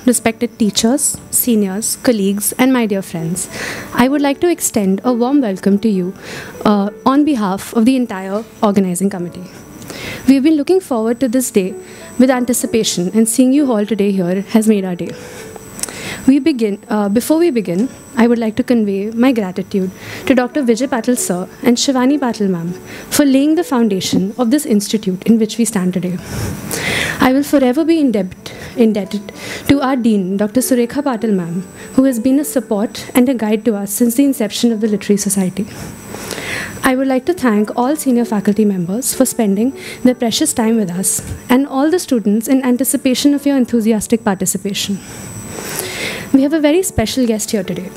respected teachers, seniors, colleagues, and my dear friends, I would like to extend a warm welcome to you on behalf of the entire organizing committee. We've been looking forward to this day with anticipation, and seeing you all today here has made our day. Before we begin, I would like to convey my gratitude to Dr. Vijay Patil Sir and Shivani Patil Ma'am for laying the foundation of this institute in which we stand today. I will forever be indebted to our Dean, Dr. Surekha Patil Ma'am, who has been a support and a guide to us since the inception of the Literary Society. I would like to thank all senior faculty members for spending their precious time with us and all the students in anticipation of your enthusiastic participation. We have a very special guest here today.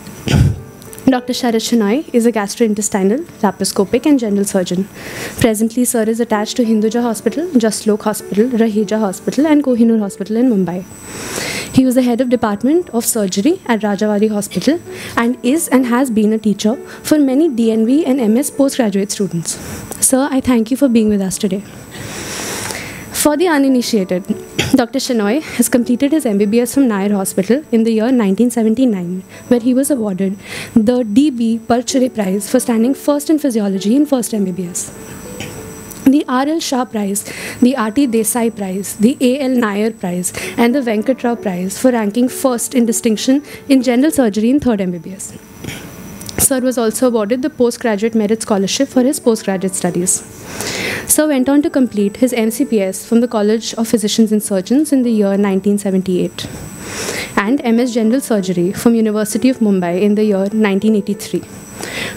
Dr. Sharad Shenoy is a gastrointestinal, laparoscopic and general surgeon. Presently, Sir is attached to Hinduja Hospital, Jaslok Hospital, Raheja Hospital and Kohinoor Hospital in Mumbai. He was the head of Department of Surgery at Rajawadi Hospital and is and has been a teacher for many DNV and MS postgraduate students. Sir, I thank you for being with us today. For the uninitiated, Dr. Shenoy has completed his MBBS from Nair Hospital in the year 1979, where he was awarded the D.B. Parchure Prize for standing first in physiology in first MBBS. The R.L. Shah Prize, the R.T. Desai Prize, the A.L. Nair Prize, and the Venkatrao Prize for ranking first in distinction in general surgery in third MBBS. Sir was also awarded the Postgraduate Merit Scholarship for his postgraduate studies. Sir went on to complete his MCPS from the College of Physicians and Surgeons in the year 1978 and MS General Surgery from University of Mumbai in the year 1983,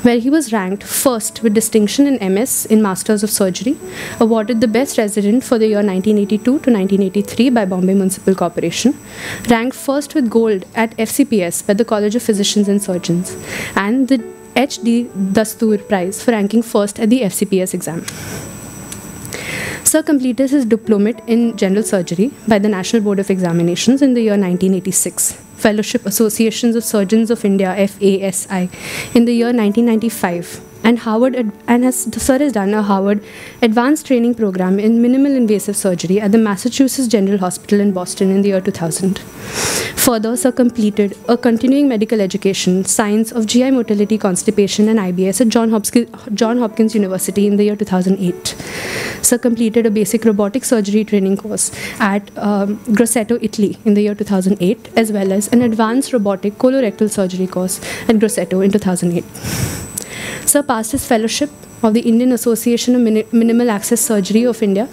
where he was ranked first with distinction in MS in Masters of Surgery, awarded the Best Resident for the year 1982 to 1983 by Bombay Municipal Corporation, ranked first with gold at FCPS by the College of Physicians and Surgeons, and the H.D. Dastur Prize for ranking first at the FCPS exam. Sir completed his diplomate in general surgery by the National Board of Examinations in the year 1986, Fellowship Associations of Surgeons of India FASI in the year 1995, and Sir has done a Harvard Advanced Training Program in Minimal Invasive Surgery at the Massachusetts General Hospital in Boston in the year 2000. Further, Sir completed a continuing medical education, Science of GI Motility, Constipation and IBS at John Hopkins University in the year 2008. Sir completed a basic robotic surgery training course at Grosseto, Italy in the year 2008, as well as an advanced robotic colorectal surgery course at Grosseto in 2008. Sir passed his fellowship of the Indian Association of Minimal Access Surgery of India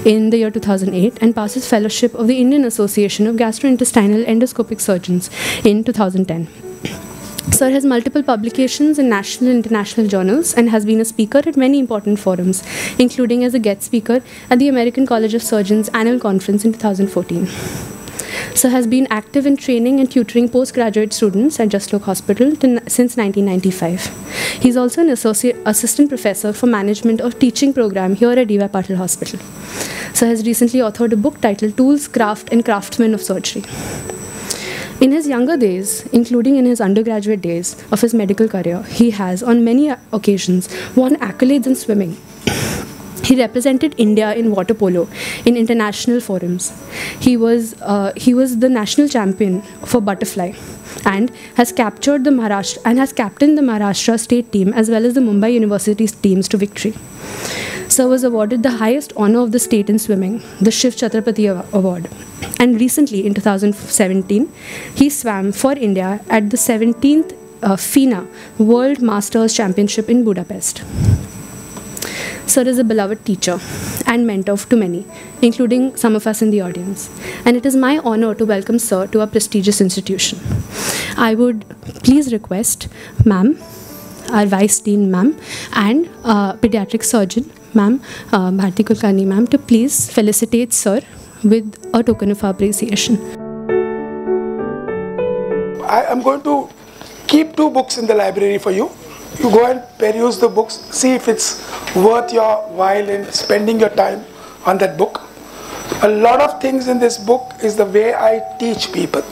in the year 2008 and passed his fellowship of the Indian Association of Gastrointestinal Endoscopic Surgeons in 2010. Sir has multiple publications in national and international journals and has been a speaker at many important forums, including as a guest speaker at the American College of Surgeons Annual Conference in 2014. Sir has been active in training and tutoring postgraduate students at Jaslok Hospital since 1995. He is also an assistant professor for management of teaching program here at D.Y. Patil Hospital. Sir has recently authored a book titled Tools, Craft and Craftsmen of Surgery. In his younger days, including in his undergraduate days of his medical career, he has on many occasions won accolades in swimming. He represented India in water polo in international forums. He was the national champion for butterfly and has captured the Maharashtra and has captained the Maharashtra state team as well as the Mumbai University teams to victory. Sir was awarded the highest honor of the state in swimming, the Shiv Chhatrapati Award. And recently, in 2017, he swam for India at the 17th FINA World Masters Championship in Budapest. Sir is a beloved teacher and mentor to many, including some of us in the audience. And it is my honor to welcome Sir to our prestigious institution. I would please request Ma'am, our Vice Dean Ma'am, and Pediatric Surgeon Ma'am, Bharti Kulkarni Ma'am, to please felicitate Sir with a token of appreciation. I am going to keep 2 books in the library for you. You go and peruse the books, see if it's worth your while in spending your time on that book. A lot of things in this book is the way I teach people.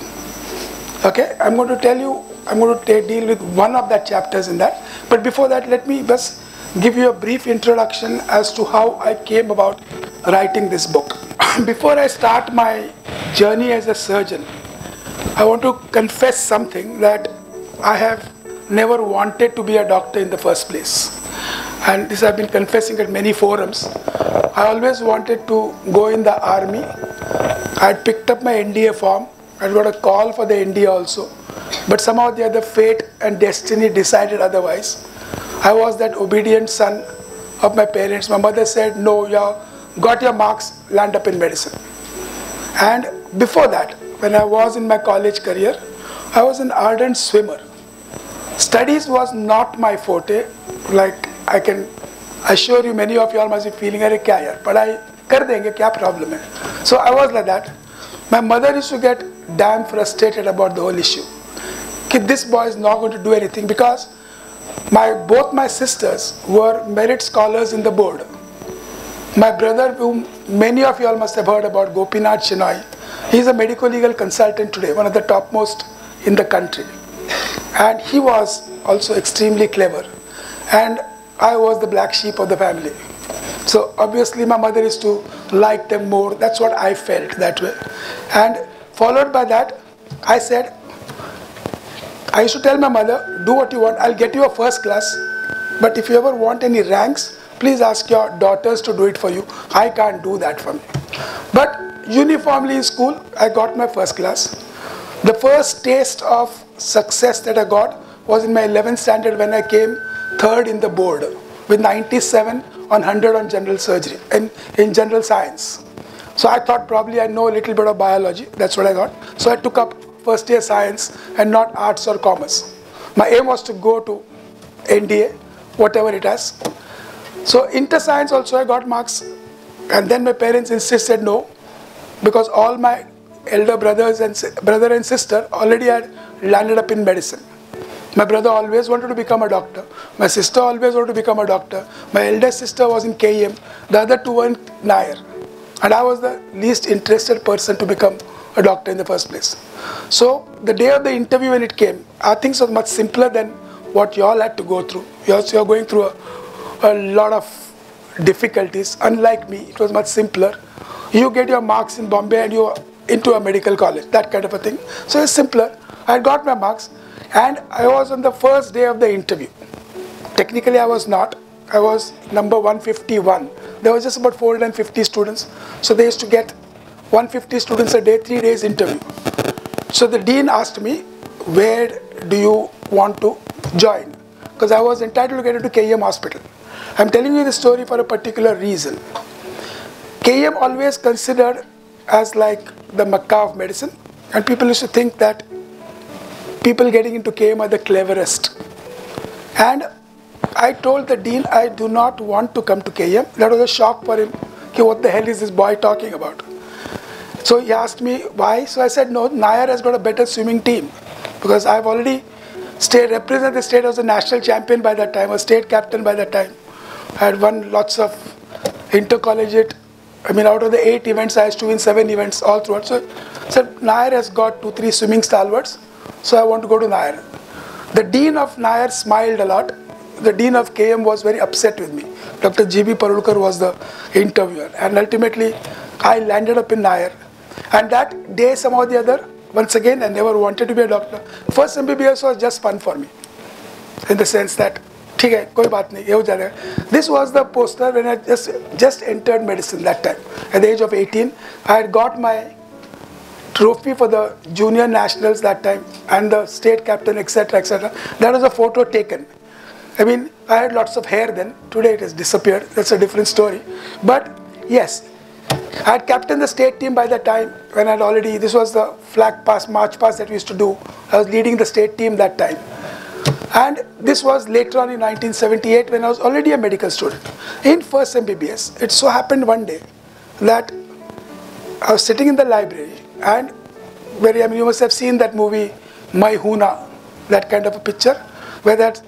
Okay, I'm going to deal with one of the chapters in that. But before that, let me just give you a brief introduction as to how I came about writing this book. Before I start my journey as a surgeon, I want to confess something, that I have never wanted to be a doctor in the first place. And this I've been confessing at many forums. I always wanted to go in the army. I had picked up my NDA form. I got a call for the NDA also. But somehow the other fate and destiny decided otherwise. I was that obedient son of my parents. My mother said, no, you got your marks, land up in medicine. And before that, when I was in my college career, I was an ardent swimmer. Studies was not my forte. Like, I can assure you, many of you all must be feeling, "Arey kya yaar, padhai kar denge, kya problem hai?" So I was like that. My mother used to get damn frustrated about the whole issue. This boy is not going to do anything, because both my sisters were merit scholars in the board. My brother, whom many of you all must have heard about, Gopinath Shenoy, he is a medico-legal consultant today, one of the topmost in the country. And he was also extremely clever. And I was the black sheep of the family. So obviously my mother used to like them more. That's what I felt that way. And followed by that, I said, I used to tell my mother, do what you want, I'll get you a first class. But if you ever want any ranks, please ask your daughters to do it for you. I can't do that for me. But uniformly in school, I got my first class. The first taste of success that I got was in my 11th standard, when I came third in the board with 97 on 100 on general surgery and in general science. So I thought probably I know a little bit of biology. That's what I got. So I took up first year science and not arts or commerce. My aim was to go to NDA, whatever it has. So inter science also I got marks, and then my parents insisted no, because all my elder brother and sister already had landed up in medicine. My brother always wanted to become a doctor. My sister always wanted to become a doctor. My eldest sister was in KEM. The other two were in Nair. And I was the least interested person to become a doctor in the first place. So the day of the interview when it came, things were much simpler than what you all had to go through. You're going through a lot of difficulties. Unlike me, it was much simpler. You get your marks in Bombay and you're into a medical college, that kind of a thing. So it's simpler. I got my marks and I was on the first day of the interview. Technically I was not. I was number 151. There was just about 450 students. So they used to get 150 students a day, 3 days interview. So the dean asked me, where do you want to join? Because I was entitled to get into KEM hospital. I'm telling you this story for a particular reason. KEM always considered as like the Mecca of medicine, and people used to think that people getting into KEM are the cleverest. And I told the dean I do not want to come to KEM. That was a shock for him. What the hell is this boy talking about? So he asked me why. So I said, no, Nair has got a better swimming team, because I've already represented the state as a national champion by that time, a state captain by that time. I had won lots of intercollegiate. I mean, out of the 8 events, I used to win 7 events all throughout. So I said, Nair has got 2-3 swimming stalwarts, so I want to go to Nair. The dean of Nair smiled a lot. The dean of KEM was very upset with me. Dr. G.B. Parulkar was the interviewer, and ultimately I landed up in Nair. And that day, somehow or the other, once again, I never wanted to be a doctor. First MBBS was just fun for me, in the sense that, ठीक है, कोई बात नहीं, ये हो जाएगा. This was the poster when I just entered medicine that time. At the age of 18, I had got my trophy for the junior nationals that time, and the state captain, etc., etc. That was a photo taken. I mean, I had lots of hair then. Today it has disappeared. That's a different story. But yes, I had captained the state team by the time when I had already, this was the flag pass, march pass that we used to do. I was leading the state team that time. And this was later on in 1978 when I was already a medical student. In first MBBS, it so happened one day that I was sitting in the library, and you must have seen that movie, Mai Hoona, that kind of a picture, where that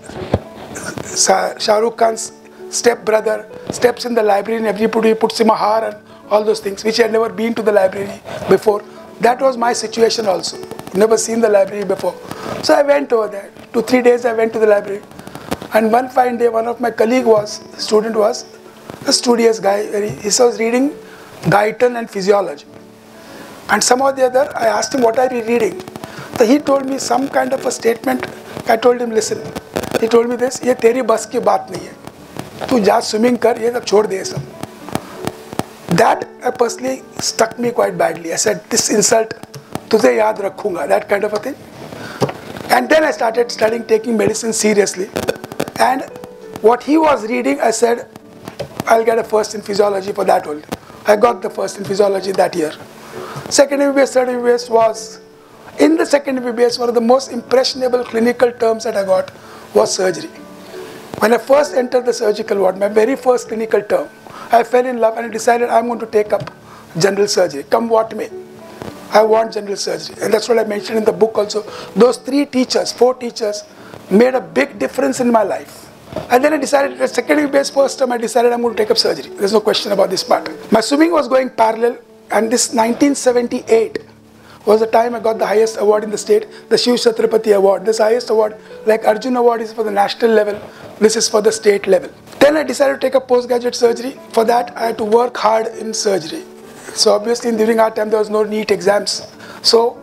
Shah Rukh Khan's step-brother steps in the library and everybody puts him a har and all those things, which I had never been to the library before. That was my situation also. Never seen the library before. So I went over there. 2-3 days I went to the library. And one fine day, one of my student was a studious guy. He was reading Guyton and physiology. And somehow or the other, I asked him, what are you reading? So he told me some kind of a statement. I told him, listen, he told me this, ये तेरी बस की बात नहीं है, तू जा swimming कर, ये सब छोड़ दे सब. That personally stuck me quite badly. I said, this insult, तुझे याद रखूंगा, that kind of a thing. And then I started studying, taking medicine seriously. And what he was reading, I said, I'll get a first in physiology for that only. I got the first in physiology that year. Second MBBS, third MBBS was, in the second MBBS, one of the most impressionable clinical terms that I got was surgery. When I first entered the surgical ward, my very first clinical term, I fell in love and I decided I'm going to take up general surgery, come what may. I want general surgery. And that's what I mentioned in the book also. Those 4 teachers made a big difference in my life. And then I decided, the second MBBS first term, I decided I'm going to take up surgery. There's no question about this part. My swimming was going parallel, and this 1978 was the time I got the highest award in the state, the Shiv Chhatrapati Award. This highest award, like Arjun Award is for the national level, this is for the state level. Then I decided to take up postgraduate surgery. For that, I had to work hard in surgery. So obviously during our time, there was no NEET exams. So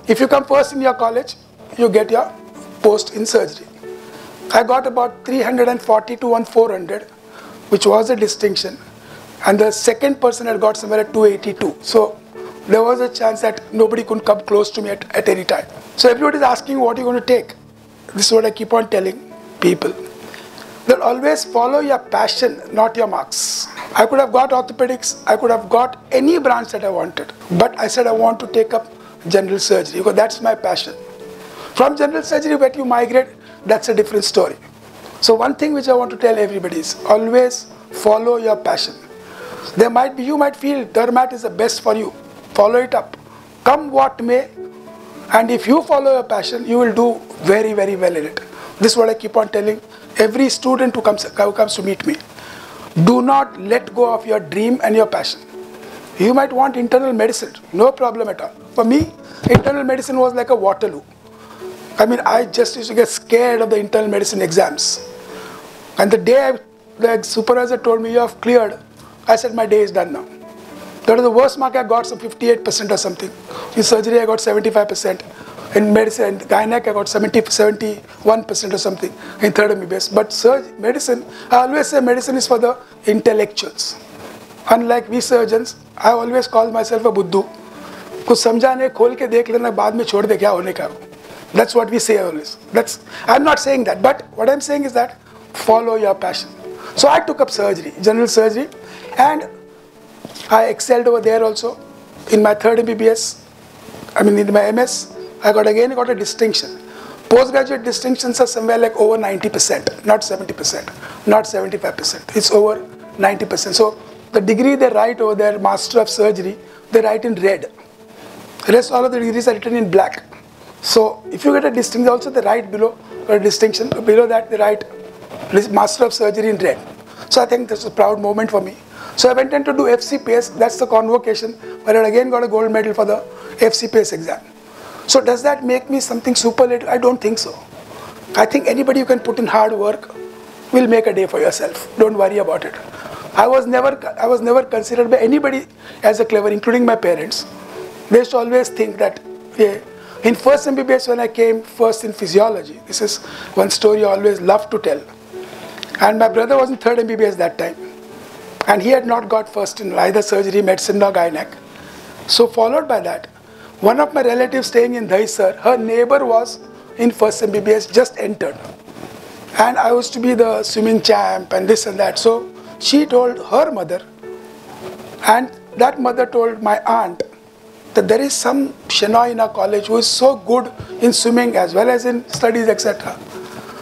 if you come first in your college, you get your post in surgery. I got about 342 on 400, which was a distinction. And the second person had got somewhere at 282. So there was a chance that nobody could come close to me at any time. So everybody is asking what you're going to take. This is what I keep on telling people. That always follow your passion, not your marks. I could have got orthopedics, I could have got any branch that I wanted. But I said I want to take up general surgery because that's my passion. From general surgery, when you migrate, that's a different story. So one thing which I want to tell everybody is always follow your passion. You might feel dermat is the best for you. Follow it up. Come what may. And if you follow your passion, you will do very, very well in it. This is what I keep on telling every student who comes to meet me. Do not let go of your dream and your passion. You might want internal medicine, no problem at all. For me, internal medicine was like a Waterloo. I mean, I just used to get scared of the internal medicine exams. And the day the supervisor told me you have cleared, I said my day is done now. That was the worst mark I got, some 58% or something. In surgery I got 75%. In medicine, gynec I got 71% or something in third MBBS. But medicine, I always say medicine is for the intellectuals. Unlike we surgeons, I always call myself a buddhu. कुछ समझा नहीं, खोल के देख लेना, बाद में छोड़ दे क्या होने का. That's what we say always. I'm not saying that, but what I'm saying is that follow your passion. So I took up surgery, general surgery, and I excelled over there also. In my third MBBS, in my MS, I got a distinction. Postgraduate distinctions are somewhere like over 90%, not 70%, not 75%. It's over 90%. So the degree they write over there, Master of Surgery, they write in red. The rest all of the degrees are written in black. So if you get a distinction, also they write below a distinction. Below that they write Master of Surgery in red. So I think that's a proud moment for me. So I went in to do FCPS. That's the convocation where I again got a gold medal for the FCPS exam. So does that make me something superlative? I don't think so. I think anybody who can put in hard work will make a day for yourself. Don't worry about it. I was never considered by anybody as a clever, including my parents. They used to always think that, yeah, in first MBBS when I came first in physiology, this is one story I always love to tell. And my brother was in third MBBS that time. And he had not got first in either surgery, medicine or gynec. So followed by that, one of my relatives staying in Dahisar, her neighbor was in first MBBS, just entered. And I was to be the swimming champ and this and that. So she told her mother, and that mother told my aunt, that there is some Shenoy in our college who is so good in swimming as well as in studies, etc.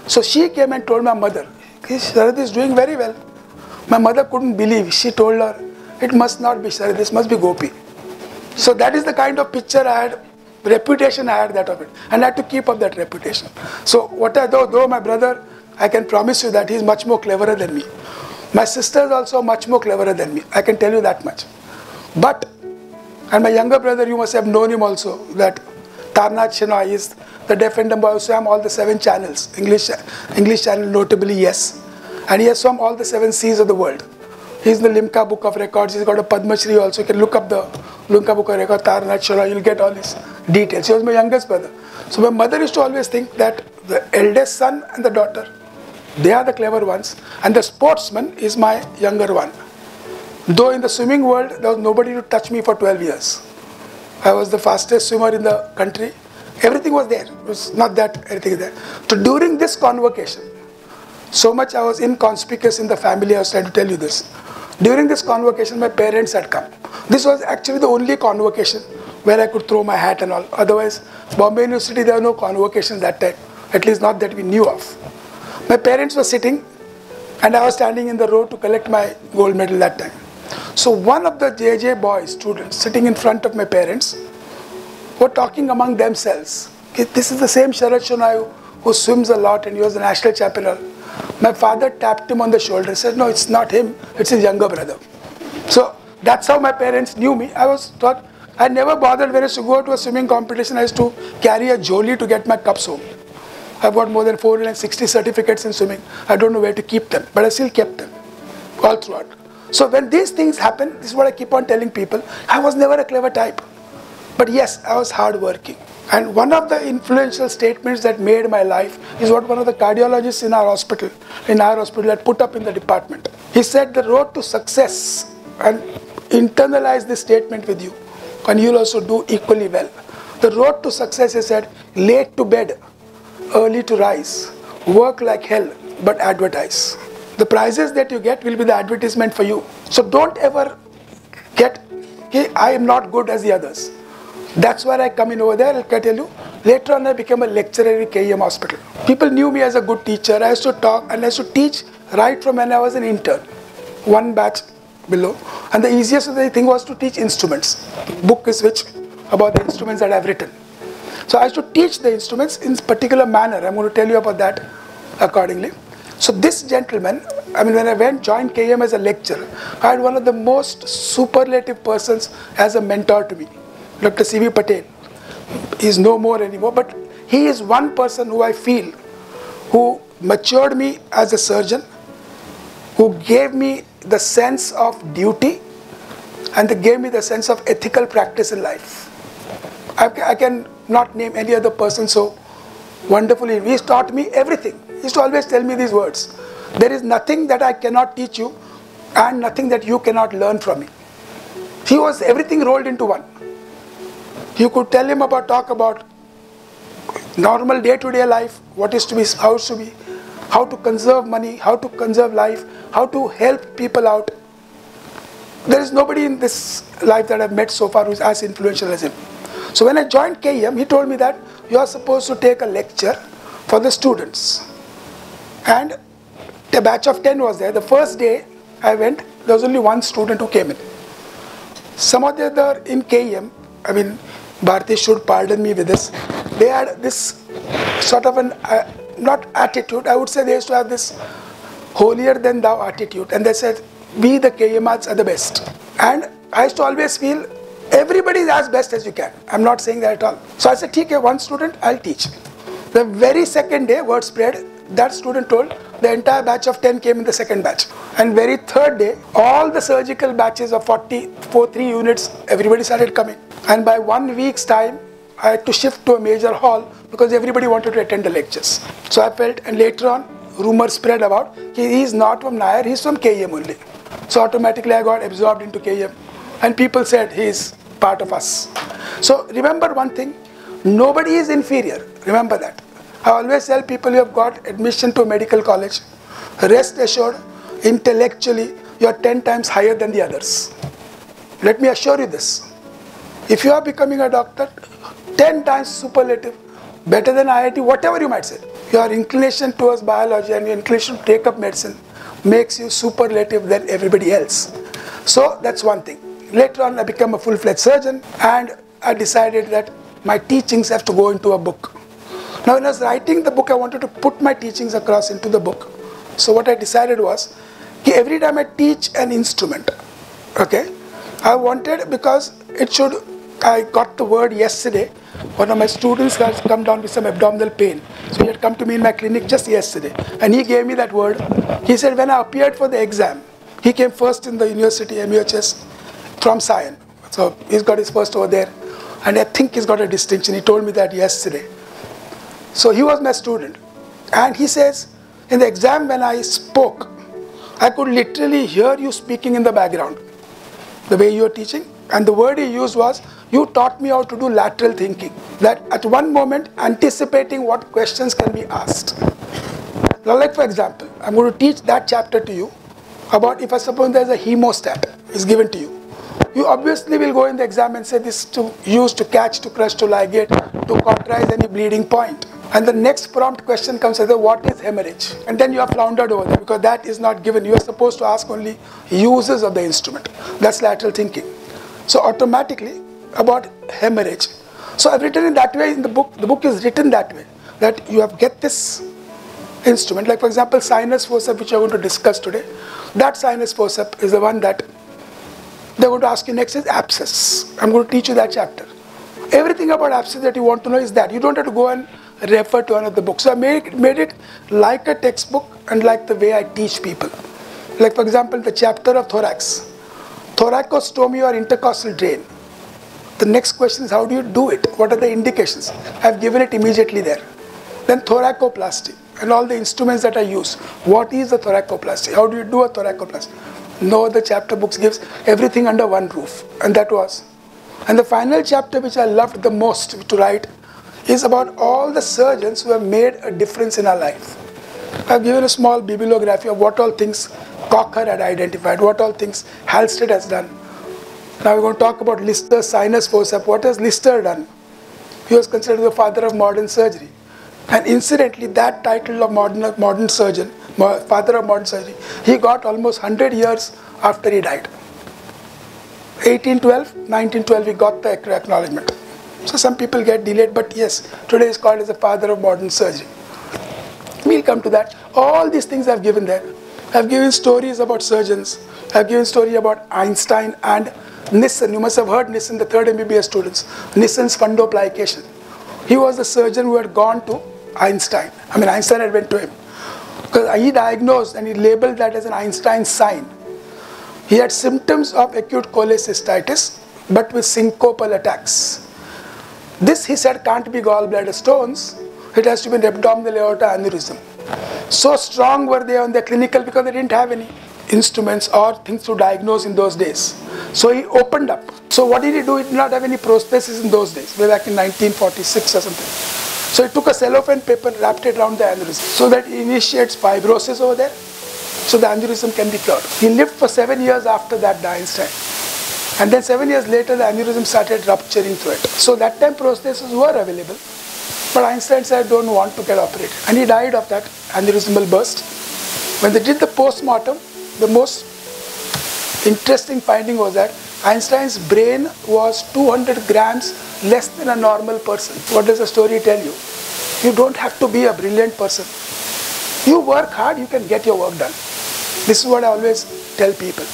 So she came and told my mother, Sharad is doing very well. My mother couldn't believe. She told her, it must not be Sharad, this must be Gopi. So that is the kind of picture I had, reputation I had that of it. And I had to keep up that reputation. So though my brother, I can promise you that he is much more cleverer than me. My sister is also much more cleverer than me. I can tell you that much. But, and my younger brother, you must have known him also, that Tarnath Shenoy is the deaf and dumb boy who swam all the 7 channels. English channel notably, yes. And he has swum all the 7 seas of the world. He's in the Limca Book of Records. He's got a Padma Shri also. You can look up the Limca Book of Records, Tarnath Shenoy. You'll get all his details. He was my youngest brother. So my mother used to always think that the eldest son and the daughter, they are the clever ones, and the sportsman is my younger one. Though in the swimming world, there was nobody to touch me for 12 years. I was the fastest swimmer in the country. Everything was there. It was not that everything there. So during this convocation, so much I was inconspicuous in the family, I was trying to tell you this. During this convocation, my parents had come. This was actually the only convocation where I could throw my hat and all. Otherwise, Bombay University, there were no convocations that time. At least not that we knew of. My parents were sitting and I was standing in the row to collect my gold medal that time. So one of the JJ boys, students, sitting in front of my parents, were talking among themselves. This is the same Sharad Shonai who swims a lot and he was the national champion. My father tapped him on the shoulder and said, no, it's not him, it's his younger brother. So that's how my parents knew me. I never bothered when I used to go to a swimming competition. I used to carry a jolly to get my cups home. I've got more than 460 certificates in swimming. I don't know where to keep them, but I still kept them all throughout. So when these things happen, this is what I keep on telling people. I was never a clever type. But yes, I was hardworking. And one of the influential statements that made my life is what one of the cardiologists in our hospital had put up in the department. He said the road to success, and internalize this statement with you, and you'll also do equally well. The road to success, he said, late to bed, early to rise, work like hell, but advertise. The prizes that you get will be the advertisement for you. So don't ever get, okay, I am not good as the others. That's where I come in over there. I'll tell you, later on I became a lecturer in KEM Hospital. People knew me as a good teacher. I used to talk and I used to teach right from when I was an intern, one batch below. And the easiest thing was to teach instruments. Book is which about the instruments that I've written. So I used to teach the instruments in a particular manner. I'm going to tell you about that accordingly. So this gentleman, when I joined KEM as a lecturer, I had one of the most superlative persons as a mentor to me, Dr. C.V. Patel. He's no more anymore, but he is one person who I feel, who matured me as a surgeon, who gave me the sense of duty, and they gave me the sense of ethical practice in life. I can not name any other person so wonderfully. He taught me everything. He used to always tell me these words. There is nothing that I cannot teach you and nothing that you cannot learn from me. He was everything rolled into one. You could tell him talk about normal day-to-day life, what is to be, how it should be, how to conserve money, how to conserve life, how to help people out. There is nobody in this life that I've met so far who is as influential as him. So when I joined KEM, he told me that you are supposed to take a lecture for the students. And a batch of 10 was there. The first day I went, there was only one student who came in. Some of the other in KEM, Bharti should pardon me with this, they had this sort of not attitude, I would say they used to have this holier than thou attitude. And they said, we the KEMards are the best. And I used to always feel, everybody is as best as you can. I'm not saying that at all. So I said, okay, one student, I'll teach. The very second day, word spread, that student told, the entire batch of 10 came in the second batch. And very third day, all the surgical batches of 3 units, everybody started coming. And by 1 week's time, I had to shift to a major hall because everybody wanted to attend the lectures. So I felt, and later on, rumors spread about, he's not from Nair, he's from KEM only. So automatically I got absorbed into KEM. And people said, he's part of us. So remember one thing, nobody is inferior. Remember that. I always tell people, you have got admission to a medical college. Rest assured, intellectually, you are 10 times higher than the others. Let me assure you this. If you are becoming a doctor, 10 times superlative, better than IIT, whatever you might say. Your inclination towards biology and your inclination to take up medicine makes you superlative than everybody else. So that's one thing. Later on, I became a full-fledged surgeon and I decided that my teachings have to go into a book. Now when I was writing the book, I wanted to put my teachings across into the book. So what I decided was, every time I teach an instrument, okay, I wanted, because it should, I got the word yesterday, one of my students has come down with some abdominal pain. So he had come to me in my clinic just yesterday and he gave me that word. He said when I appeared for the exam, he came first in the university, MUHS, from Sion. So he's got his first over there. And I think he's got a distinction. He told me that yesterday. So he was my student. And he says, in the exam when I spoke, I could literally hear you speaking in the background, the way you were teaching. And the word he used was, you taught me how to do lateral thinking. That at one moment, anticipating what questions can be asked. Now, like for example, I'm going to teach that chapter to you about if I suppose there's a hemostat is given to you. You obviously will go in the exam and say this to use to catch, to crush, to ligate, to cauterize any bleeding point. And the next prompt question comes as what is hemorrhage? And then you are floundered over there because that is not given. You are supposed to ask only uses of the instrument. That's lateral thinking. So automatically about hemorrhage. So I've written it that way in the book. The book is written that way, that you have get this instrument. Like for example, sinus forceps, which I'm going to discuss today. That sinus forceps is the one that they're going to ask you next is abscess. I'm going to teach you that chapter. Everything about abscess that you want to know is that. You don't have to go and refer to another book. So I made it like a textbook and like the way I teach people. Like for example, the chapter of thorax. Thoracostomy or intercostal drain. The next question is how do you do it? What are the indications? I've given it immediately there. Then thoracoplasty and all the instruments that I use. What is the thoracoplasty? How do you do a thoracoplasty? No other chapter books gives everything under one roof. And that was. And the final chapter which I loved the most to write is about all the surgeons who have made a difference in our life. I've given a small bibliography of what all things Cocker had identified, what all things Halsted has done. Now we're going to talk about Lister's sinus forceps. What has Lister done? He was considered the father of modern surgery. And incidentally, that title of modern surgeon, father of modern surgery, he got almost 100 years after he died. 1912, he got the acknowledgement. So some people get delayed, but yes, today is called as the father of modern surgery. We'll come to that. All these things I've given there. I've given stories about surgeons. I've given story about Einstein and Nissen. You must have heard Nissen, the third MBBS students. Nissen's fundoplication. He was the surgeon who had gone to Einstein. Einstein had went to him. Because he diagnosed and he labeled that as an Einstein sign. He had symptoms of acute cholecystitis, but with syncopal attacks. This, he said, can't be gallbladder stones. It has to be an abdominal aorta aneurysm. So strong were they on their clinical because they didn't have any instruments or things to diagnose in those days. So he opened up. So what did he do? He did not have any prosthesis in those days, way back in 1946 or something. So he took a cellophane paper, wrapped it around the aneurysm so that it initiates fibrosis over there. So the aneurysm can be cured. He lived for 7 years after that, Einstein. And then 7 years later, the aneurysm started rupturing through it. So that time prostheses were available. But Einstein said, don't want to get operated. And he died of that aneurysmal burst. When they did the post-mortem, the most interesting finding was that Einstein's brain was 200 grams less than a normal person. What does the story tell you? You don't have to be a brilliant person. You work hard, you can get your work done. This is what I always tell people.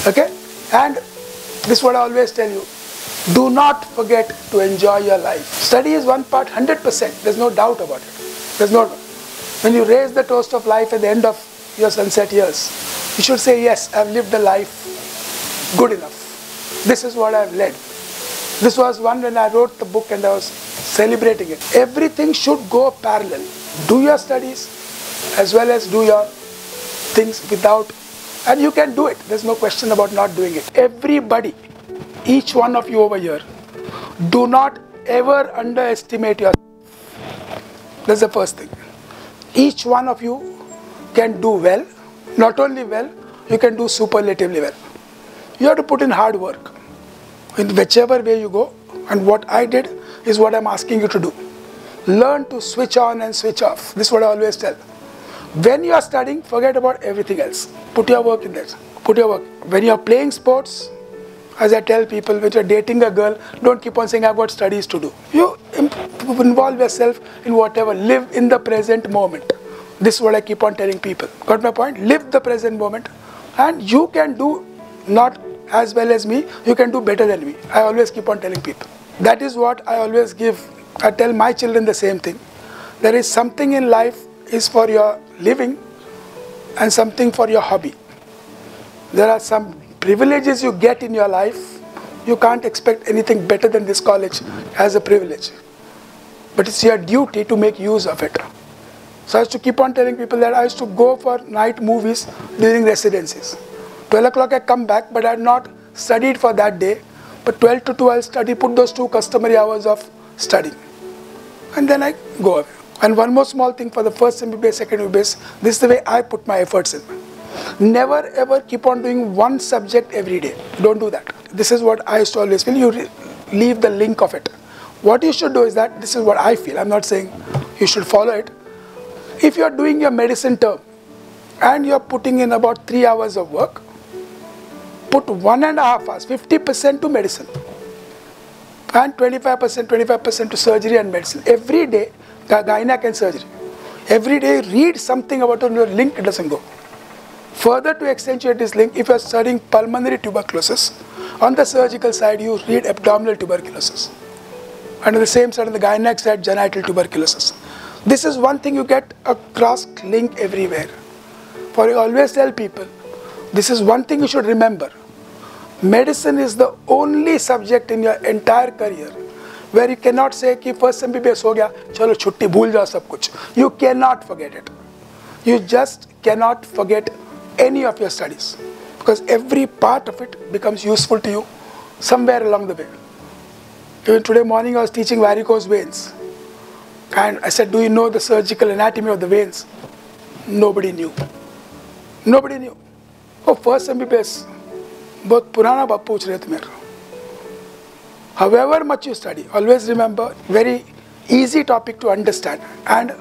Okay? And this is what I always tell you. Do not forget to enjoy your life. Study is one part, 100%. There's no doubt about it. There's no. When you raise the toast of life at the end of your sunset years, you should say, yes, I've lived a life good enough. This is what I've led. This was one when I wrote the book and I was celebrating it. Everything should go parallel. Do your studies as well as do your things without, and you can do it. There's no question about not doing it. Everybody, each one of you over here, do not ever underestimate yourself. That's the first thing. Each one of you can do well. Not only well, you can do superlatively well. You have to put in hard work in whichever way you go, and what I did is what I'm asking you to do. Learn to switch on and switch off. This is what I always tell. When you are studying, forget about everything else. Put your work in there. Put your work. When you are playing sports, as I tell people, when you are dating a girl, don't keep on saying, I've got studies to do. You involve yourself in whatever. Live in the present moment. This is what I keep on telling people. Got my point? Live the present moment. And you can do not as well as me, you can do better than me. I always keep on telling people. That is what I always give. I tell my children the same thing. There is something in life is for your living and something for your hobby. There are some privileges you get in your life You can't expect anything better than this college as a privilege. But it's your duty to make use of it. So I used to keep on telling people that I used to go for night movies during residencies. 12 o'clock I come back, but I had not studied for that day. But 12 to 2 I'll study, put those 2 customary hours of studying. And then I go away. And one more small thing for the first MBBS, second MBBS, this is the way I put my efforts in. Never ever keep on doing one subject every day. Don't do that. This is what I used to always feel. You leave the link of it. What you should do is that, this is what I feel. I'm not saying you should follow it. If you're doing your medicine term and you're putting in about 3 hours of work, put 1.5 hours, 50% to medicine and 25% to surgery and medicine. Every day, gynec and surgery. Every day read something about your link, it doesn't go. Further to accentuate this link, if you're studying pulmonary tuberculosis, on the surgical side you read abdominal tuberculosis. And on the same side, on the gynec side, genital tuberculosis. This is one thing you get a cross link everywhere. For I always tell people, this is one thing you should remember. Medicine is the only subject in your entire career where you cannot say कि first MBBS हो गया, चलो छुट्टी भूल जाओ सब कुछ. You cannot forget it. You just cannot forget any of your studies because every part of it becomes useful to you somewhere along the way. Even today morning I was teaching varicose veins and I said, do you know the surgical anatomy of the veins? Nobody knew. Nobody knew. Oh, first MBBS, बहुत पुराना बात पूछ रहे थे मेरे को. However much you study, always remember, very easy topic to understand. And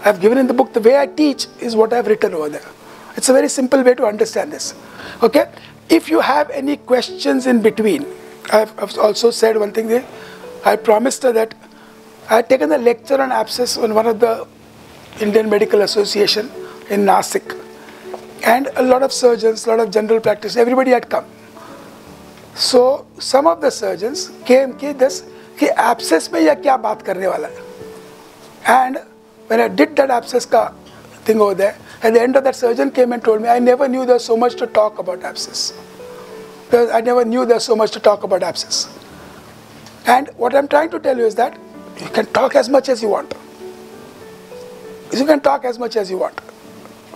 I've given in the book, the way I teach is what I've written over there. It's a very simple way to understand this. Okay? If you have any questions in between, I've also said one thing there. I promised her that I had taken a lecture on abscess on one of the Indian Medical Association in Nasik. And a lot of surgeons, a lot of general practitioners, everybody had come. So some of the surgeons came कि abscess में यह क्या बात करने वाला है. And when I did that abscess का thing over there, at the end of that, surgeon came and told me, I never knew there was so much to talk about abscess. I never knew there was so much to talk about abscess. And what I'm trying to tell you is that you can talk as much as you want. You can talk as much as you want.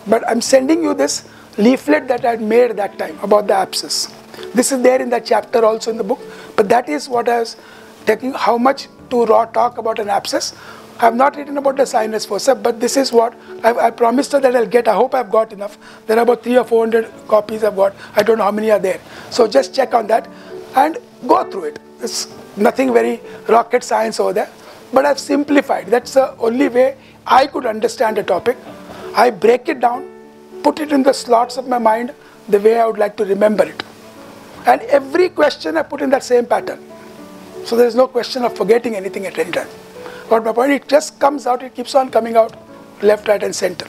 But I'm sending you this leaflet that I had made that time about the abscess. This is there in that chapter also in the book. But that is what I was taking, how much to raw talk about an abscess. I have not written about the sinus fossa, but this is what I promised her that I'll get. I hope I've got enough. There are about 300 or 400 copies I've got. I don't know how many are there. So just check on that and go through it. It's nothing very rocket science over there. But I've simplified. That's the only way I could understand a topic. I break it down, put it in the slots of my mind the way I would like to remember it. And every question I put in that same pattern. So there is no question of forgetting anything at any time. But my point, it just comes out, it keeps on coming out, left, right and center.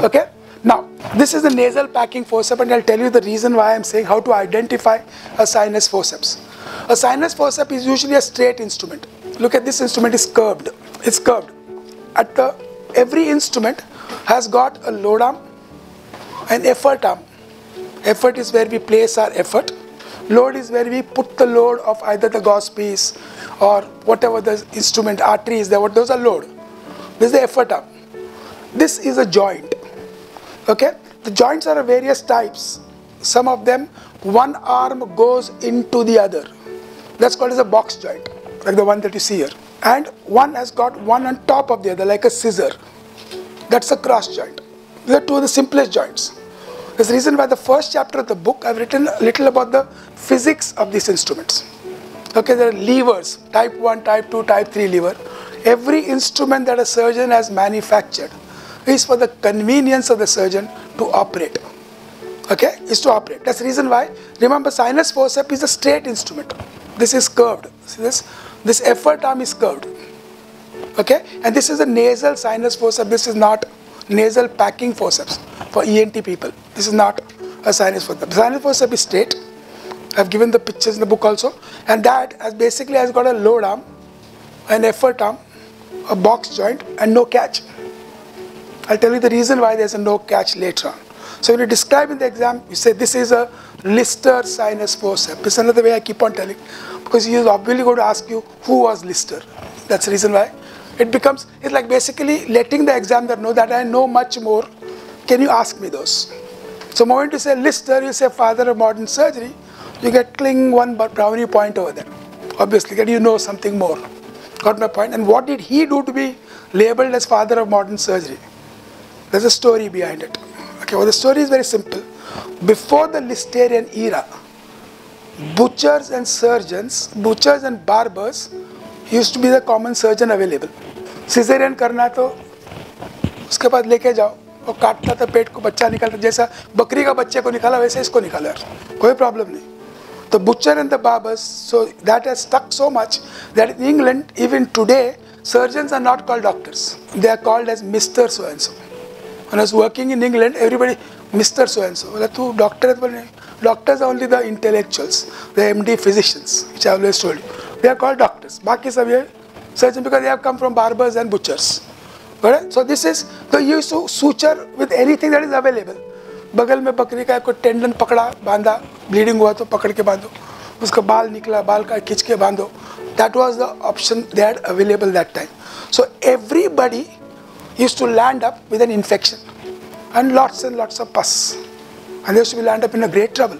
Okay? Now, this is the nasal packing forceps and I'll tell you the reason why I'm saying how to identify a sinus forceps. A sinus forceps is usually a straight instrument. Look at this instrument, is curved. It's curved. Every instrument has got a load arm and effort arm. Effort is where we place our effort. Load is where we put the load of either the gauze piece or whatever the instrument, artery is there, what those are load. This is the effort arm. This is a joint. Okay? The joints are of various types. Some of them, one arm goes into the other. That's called as a box joint, like the one that you see here. And one has got one on top of the other, like a scissor. That's a cross joint. These are two of the simplest joints. There's the reason why the first chapter of the book, I've written a little about the physics of these instruments. Okay, there are levers, type 1, type 2, type 3 lever. Every instrument that a surgeon has manufactured is for the convenience of the surgeon to operate. Okay, is to operate. That's the reason why, remember, sinus forceps is a straight instrument. This is curved. See this? This effort arm is curved. Okay, and this is a nasal sinus forceps. This is not nasal packing forceps for ENT people. This is not a sinus forceps. Sinus forceps is straight. I've given the pictures in the book also. And that has basically has got a load arm, an effort arm, a box joint and no catch. I'll tell you the reason why there's a no catch later on. So when you describe in the exam, you say this is a Lister sinus forceps. This is another way I keep on telling, because he is obviously going to ask you who was Lister. That's the reason why. It's like basically letting the examiner know that I know much more. Can you ask me those? So the moment you say Lister, you say father of modern surgery, you get cling one brownie point over there. Obviously, that you know something more. Got my point? And what did he do to be labeled as father of modern surgery? There's a story behind it. Okay, well the story is very simple. Before the Listerian era, butchers and surgeons, butchers and barbers used to be the common surgeon available. Cesarean करना तो उसके बाद लेके जाओ, वो काटता था पेट को, बच्चा निकालता, जैसा बकरी का बच्चे को निकाला वैसे इसको निकाला यार, कोई प्रॉब्लम नहीं. The butcher and the barbers, so that has stuck so much that in England, even today, surgeons are not called doctors. They are called as Mr. So-and-so. When I was working in England, everybody, Mr. So-and-so. Doctors are only the intellectuals, the MD physicians, which I always told you. They are called doctors. Baki sab ye surgeons because they have come from barbers and butchers. Right? So this is, so you used to suture with anything that is available. बगल में बकरी का कोई tendon पकड़ा, बांधा, bleeding हुआ तो पकड़ के बांधो, उसका बाल निकला, बाल का खींच के बांधो. That was the option they had available that time. So everybody used to land up with an infection and lots of pus, and they used to land up in a great trouble.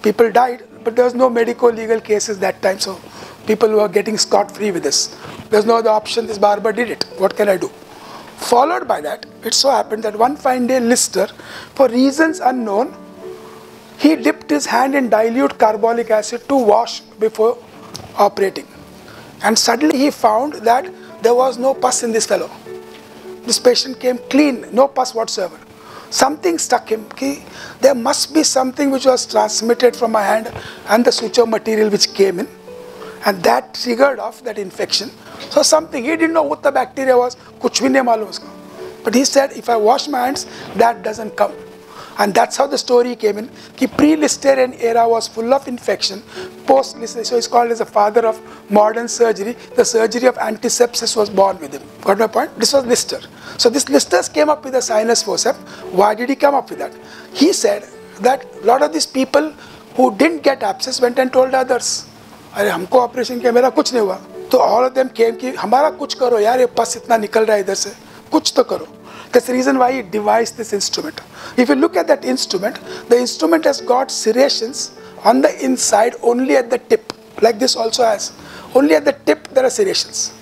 People died, but there was no medico-legal cases that time, so people were getting scot-free with this. There's no other option. This barber did it. What can I do? Followed by that, it so happened that one fine day Lister, for reasons unknown, he dipped his hand in dilute carbolic acid to wash before operating. And suddenly he found that there was no pus in this fellow. This patient came clean, no pus whatsoever. Something struck him. There must be something which was transmitted from my hand and the suture material which came in, and that triggered off that infection. So something, he didn't know what the bacteria was, kuch bhi nahi malum usko. But he said, if I wash my hands, that doesn't come. And that's how the story came in. Pre-Listerian era was full of infection. Post-Listerian, so he's called as the father of modern surgery. The surgery of antisepsis was born with him. Got my point? This was Lister. So this Lister came up with the sinus forceps. Why did he come up with that? He said that a lot of these people who didn't get abscess went and told others, अरे हमको operation किया, मेरा कुछ नहीं हुआ. तो all of them came कि हमारा कुछ करो यार, ये पस इतना निकल रहा है इधर से, कुछ तो करो. That's the reason why he devised this instrument. If you look at that instrument, the instrument has got serrations on the inside only at the tip, like this also has. Only at the tip there are serrations.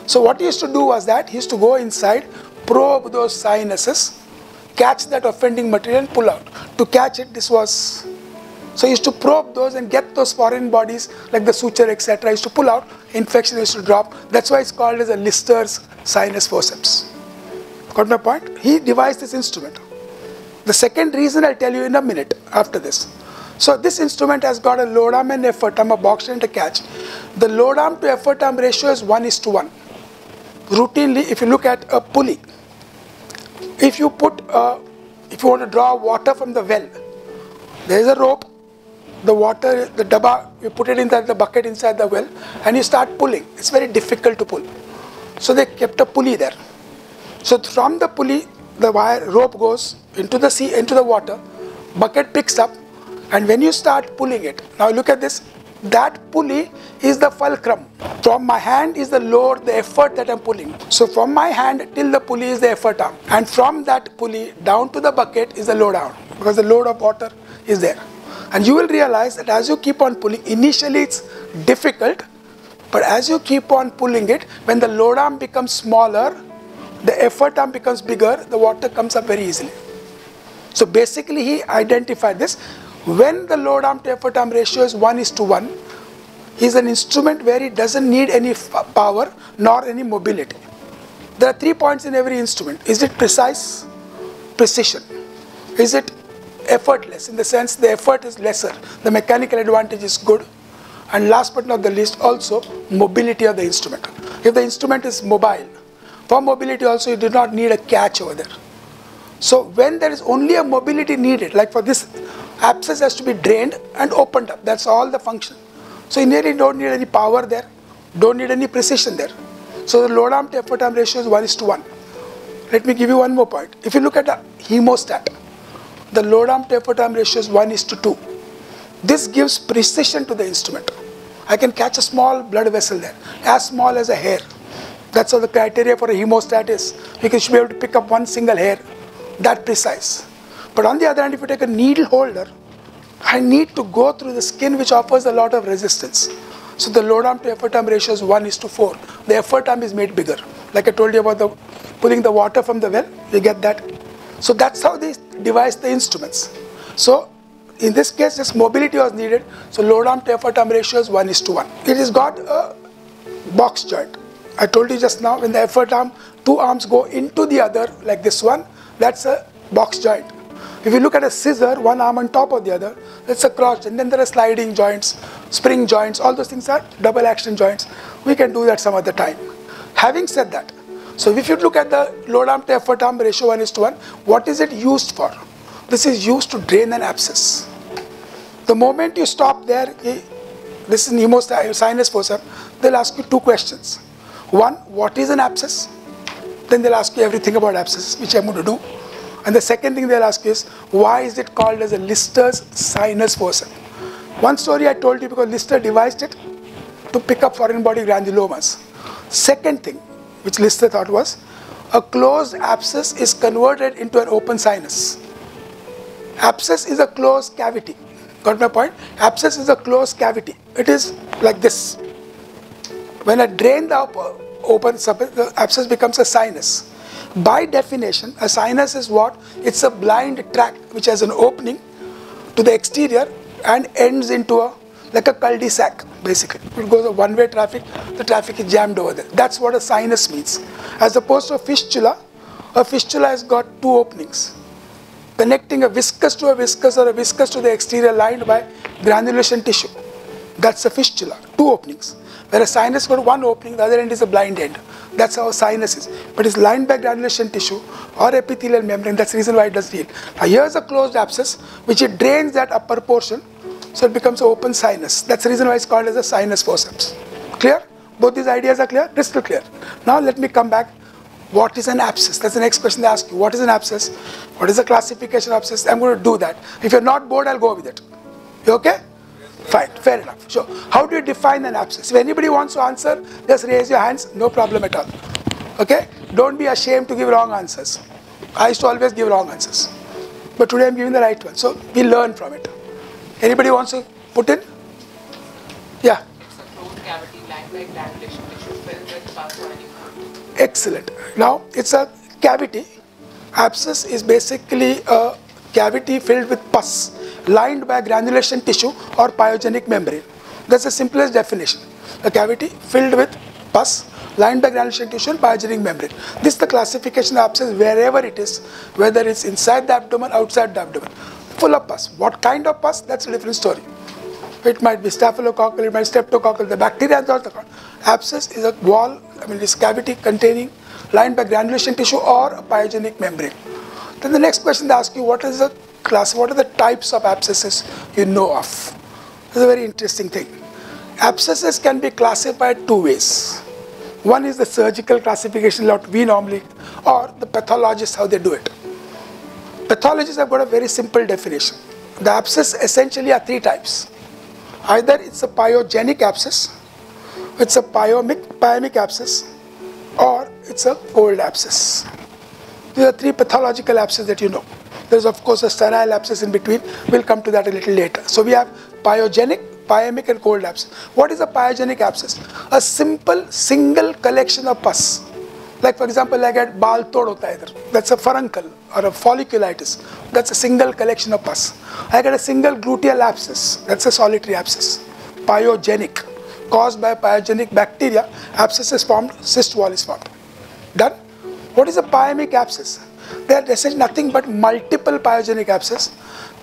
So what he used to do was that he used to go inside, probe those sinuses, catch that offending material and pull out. To catch it, this was... So he used to probe those and get those foreign bodies like the suture, etc. He used to pull out, infection used to drop. That's why it's called as a Lister's sinus forceps. Got my point? He devised this instrument. The second reason I'll tell you in a minute after this. So this instrument has got a load arm and effort arm, a box and a catch. The load arm to effort arm ratio is 1:1. Routinely, if you look at a pulley, if you want to draw water from the well, there is a rope, the water, the dabba, you put it inside the bucket inside the well and you start pulling. It's very difficult to pull. So they kept a pulley there. So from the pulley, the wire rope goes into the sea, into the water, bucket picks up, and when you start pulling it, now look at this, that pulley is the fulcrum. From my hand is the load, the effort that I'm pulling. So from my hand till the pulley is the effort arm, and from that pulley down to the bucket is the load arm, because the load of water is there. And you will realize that as you keep on pulling, initially it's difficult, but as you keep on pulling it, when the load arm becomes smaller, the effort arm becomes bigger, the water comes up very easily. So basically he identified this. When the load arm to effort arm ratio is 1:1, is an instrument where it doesn't need any power nor any mobility. There are 3 points in every instrument. Is it precise? Precision. Is it effortless? In the sense the effort is lesser, the mechanical advantage is good. And last but not the least, also mobility of the instrument. If the instrument is mobile, for mobility also you do not need a catch over there. So when there is only a mobility needed, like for this, abscess has to be drained and opened up. That's all the function. So you really don't need any power there, don't need any precision there. So the load arm to effort arm ratio is 1:1. Let me give you one more point. If you look at a hemostat, the load arm to effort arm ratio is 1:2. This gives precision to the instrument. I can catch a small blood vessel there, as small as a hair. That's how the criteria for a hemostat is. You should be able to pick up one single hair, that precise. But on the other hand, if you take a needle holder, I need to go through the skin, which offers a lot of resistance. So the load arm to effort arm ratio is 1:4. The effort arm is made bigger. Like I told you about the pulling the water from the well, you get that. So that's how they devise the instruments. So in this case, this mobility was needed. So load arm to effort arm ratio is 1:1. It has got a box joint. I told you just now, when the effort arm, two arms go into the other, like this one, that's a box joint. If you look at a scissor, one arm on top of the other, that's a cross, and then there are sliding joints, spring joints, all those things are double action joints. We can do that some other time. Having said that, so if you look at the load arm to effort arm ratio 1:1, what is it used for? This is used to drain an abscess. The moment you stop there, this is sinus fossa, they'll ask you two questions. One, what is an abscess? Then they'll ask you everything about abscesses, which I'm going to do. And the second thing they'll ask you is, why is it called as a Lister's sinus fossa? One story I told you because Lister devised it to pick up foreign body granulomas. Second thing, which Lister thought was, a closed abscess is converted into an open sinus. Abscess is a closed cavity. Got my point? Abscess is a closed cavity. It is like this. When I drain the open surface, the abscess becomes a sinus. By definition, a sinus is what? It's a blind tract which has an opening to the exterior and ends into like a cul-de-sac, basically. It goes a one-way traffic, the traffic is jammed over there. That's what a sinus means. As opposed to a fistula has got two openings, connecting a viscous to a viscous or a viscous to the exterior lined by granulation tissue. That's a fistula, two openings. Where a sinus got one opening, the other end is a blind end. That's how a sinus is. But it's lined by granulation tissue or epithelial membrane. That's the reason why it does heal. Now here's a closed abscess, which it drains that upper portion, so it becomes an open sinus. That's the reason why it's called as a sinus forceps. Clear? Both these ideas are clear? Crystal clear. Now let me come back. What is an abscess? That's the next question they ask you. What is an abscess? What is the classification of abscess? I'm going to do that. If you're not bored, I'll go with it. You okay? Fine, fair enough. So, how do you define an abscess? If anybody wants to answer, just raise your hands, no problem at all. Okay? Don't be ashamed to give wrong answers. I used to always give wrong answers. But today I'm giving the right one. So, we learn from it. Anybody wants to put in? Yeah? It's a closed cavity lined by granulation tissue filled with pus or any fluid. Excellent. Now, it's a cavity. Abscess is basically a cavity filled with pus, lined by granulation tissue or pyogenic membrane. That's the simplest definition. A cavity filled with pus, lined by granulation tissue and pyogenic membrane. This is the classification of abscess wherever it is, whether it's inside the abdomen, outside the abdomen. Full of pus. What kind of pus? That's a different story. It might be staphylococcal, it might be streptococcal, the bacteria and all that. Abscess is a wall, this cavity containing, lined by granulation tissue or a pyogenic membrane. Then the next question they ask you, what are the types of abscesses you know of? This is a very interesting thing. Abscesses can be classified two ways. One is the surgical classification that we normally, or the pathologists, how they do it. Pathologists have got a very simple definition. The abscess essentially are three types. Either it's a pyogenic abscess, it's a pyemic abscess, or it's a cold abscess. These are three pathological abscesses that you know. There is of course a sterile abscess in between. We'll come to that a little later. So we have pyogenic, pyemic and cold abscess. What is a pyogenic abscess? A simple single collection of pus. Like for example, like at baal tod hota hai idhar. That's a furuncle or a folliculitis. That's a single collection of pus. I get a single gluteal abscess. That's a solitary abscess. Pyogenic. Caused by pyogenic bacteria, abscess is formed, cyst wall is formed. Done? What is a pyemic abscess? They are essentially nothing but multiple pyogenic abscess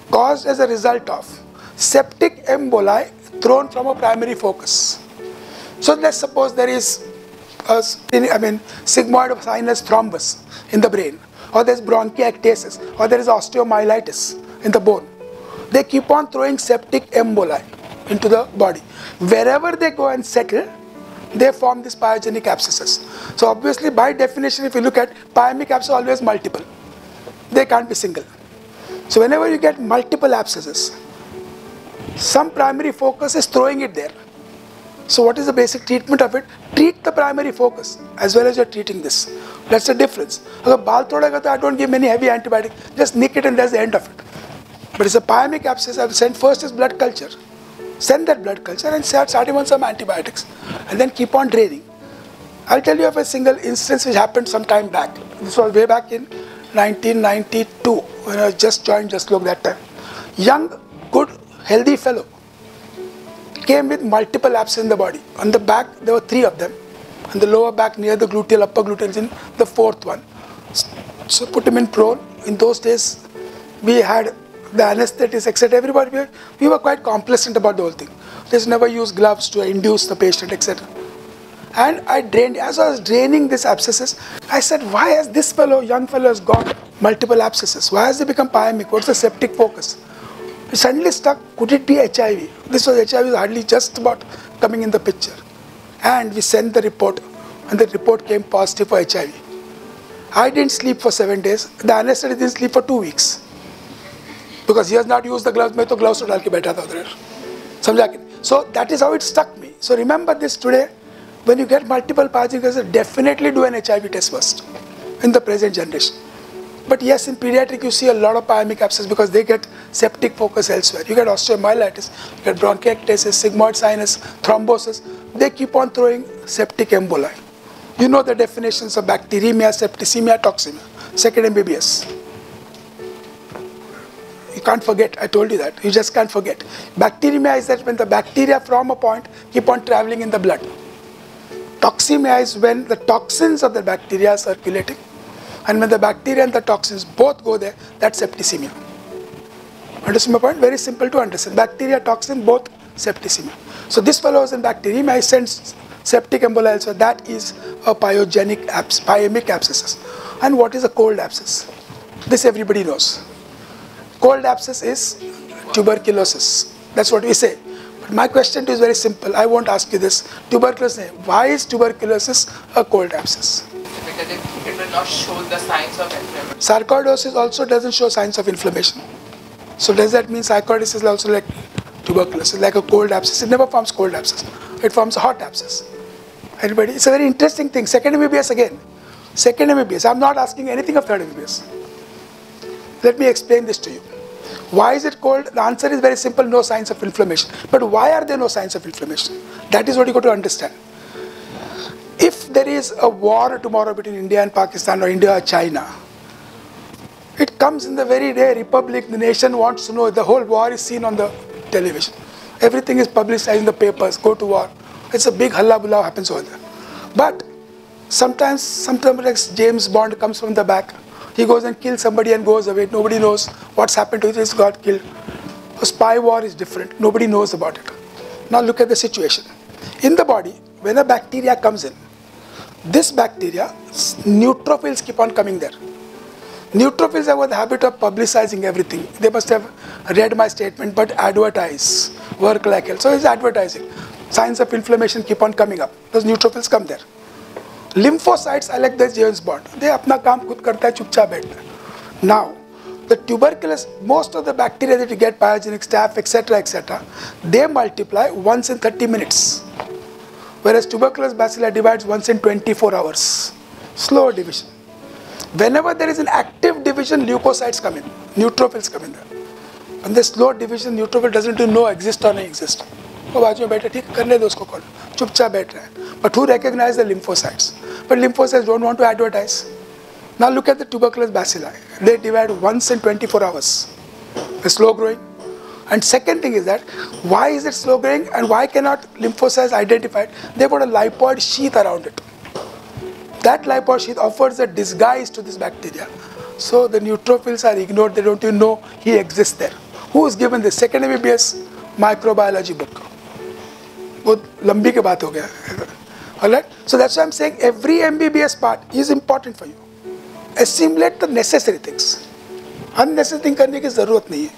caused as a result of septic emboli thrown from a primary focus. So let's suppose there is a sigmoid of sinus thrombus in the brain, or there is bronchiectasis, or there is osteomyelitis in the bone. They keep on throwing septic emboli into the body. Wherever they go and settle, they form these pyogenic abscesses. So obviously by definition, if you look at pyemic abscess, always multiple. They can't be single. So whenever you get multiple abscesses, some primary focus is throwing it there. So what is the basic treatment of it? Treat the primary focus as well as you're treating this. That's the difference. If baal thodega, I don't give many heavy antibiotics. Just nick it and that's the end of it. But it's a pyemic abscess. I will send first is blood culture. Send that blood culture and start him on some antibiotics. And then keep on draining. I'll tell you of a single instance which happened some time back. This was way back in 1992 when I just joined Just Look that time. Young, good, healthy fellow came with multiple abscesses in the body. On the back, there were 3 of them. On the lower back, near the gluteal, upper gluteal, in the 4th one. So put him in prone. In those days, we had the anesthetist, etc. Everybody, we were quite complacent about the whole thing. Just never use gloves to induce the patient, etc. And I drained, as I was draining these abscesses, I said, why has this fellow, young fellow, has got multiple abscesses? Why has he become pyemic? What's the septic focus? We suddenly stuck, could it be HIV? This was HIV, hardly just about coming in the picture. And we sent the report, and the report came positive for HIV. I didn't sleep for 7 days. The anesthetist didn't sleep for 2 weeks. Because he has not used the gloves, मैं तो gloves डाल के बैठा था उधर. समझा कि? So that is how it struck me. So remember this today, when you get multiple pyogenic abscesses, definitely do an HIV test first in the present generation. But yes, in pediatric you see a lot of pyemic abscesses because they get septic focus elsewhere. You get osteomyelitis, you get bronchiectasis, sigmoid sinus, thrombosis. They keep on throwing septic emboli. You know the definitions of bacteremia, septicemia, toxemia. Second MBBS. You can't forget, I told you that. You just can't forget. Bacteremia is that when the bacteria from a point keep on traveling in the blood. Toxemia is when the toxins of the bacteria are circulating. And when the bacteria and the toxins both go there, that's septicemia. Understand my point? Very simple to understand. Bacteria, toxin, both septicemia. So this fellow is in bacteremia, I send septic emboli also. That is a pyemic abscess. And what is a cold abscess? This everybody knows. Cold abscess is tuberculosis. That's what we say. But my question to you is very simple. I won't ask you this. Tuberculosis. Why is tuberculosis a cold abscess? Because it will not show the signs of inflammation. Sarcoidosis also doesn't show signs of inflammation. So does that mean sarcoidosis is also like tuberculosis, like a cold abscess? It never forms cold abscess. It forms a hot abscess. Everybody, it's a very interesting thing. Second MBBS again. Second MBBS. I'm not asking anything of third MBBS. Let me explain this to you. Why is it cold? The answer is very simple, no signs of inflammation. But why are there no signs of inflammation? That is what you got to understand. If there is a war tomorrow between India and Pakistan or India or China, it comes in the very day Republic, the nation wants to know, the whole war is seen on the television. Everything is publicized in the papers, go to war. It's a big halla-bulla happens over there. But sometimes like James Bond comes from the back. He goes and kills somebody and goes away. Nobody knows what's happened to him. He's got killed. A spy war is different. Nobody knows about it. Now look at the situation. In the body, when a bacteria comes in, this bacteria, neutrophils keep on coming there. Neutrophils have the habit of publicizing everything. They must have read my statement, but advertise, work like hell. So it's advertising. Signs of inflammation keep on coming up. Those neutrophils come there. Lymphocytes are like the James Bond. They अपना काम खुद करता है, चुपचाप बैठता है. Now, the tuberculosis, most of the bacteria that you get, pyogenic, staph, etc., they multiply once in 30 minutes. Whereas tuberculous bacilli divides once in 24 hours. Slow division. Whenever there is an active division, leukocytes come in, neutrophils come in there. When there's slow division, neutrophil doesn't even know exist or not exist. वो बाजू में बैठे, ठीक करने दो उसको call, चुपचाप बैठ रहा है. But who recognize the lymphocytes? But lymphocytes don't want to advertise. Now look at the tuberculous bacilli. They divide once in 24 hours. They're slow growing. And second thing is that, why is it slow growing and why cannot lymphocytes identify it? They've got a lipoid sheath around it. That lipoid sheath offers a disguise to this bacteria. So the neutrophils are ignored, they don't even know he exists there. Who is given this? Second MBBS microbiology book. बहुत लंबी की बात हो गया. Alright? So that's why I'm saying every MBBS part is important for you. Assimilate the necessary things. Unnecessary thing करने की ज़रूरत नहीं है.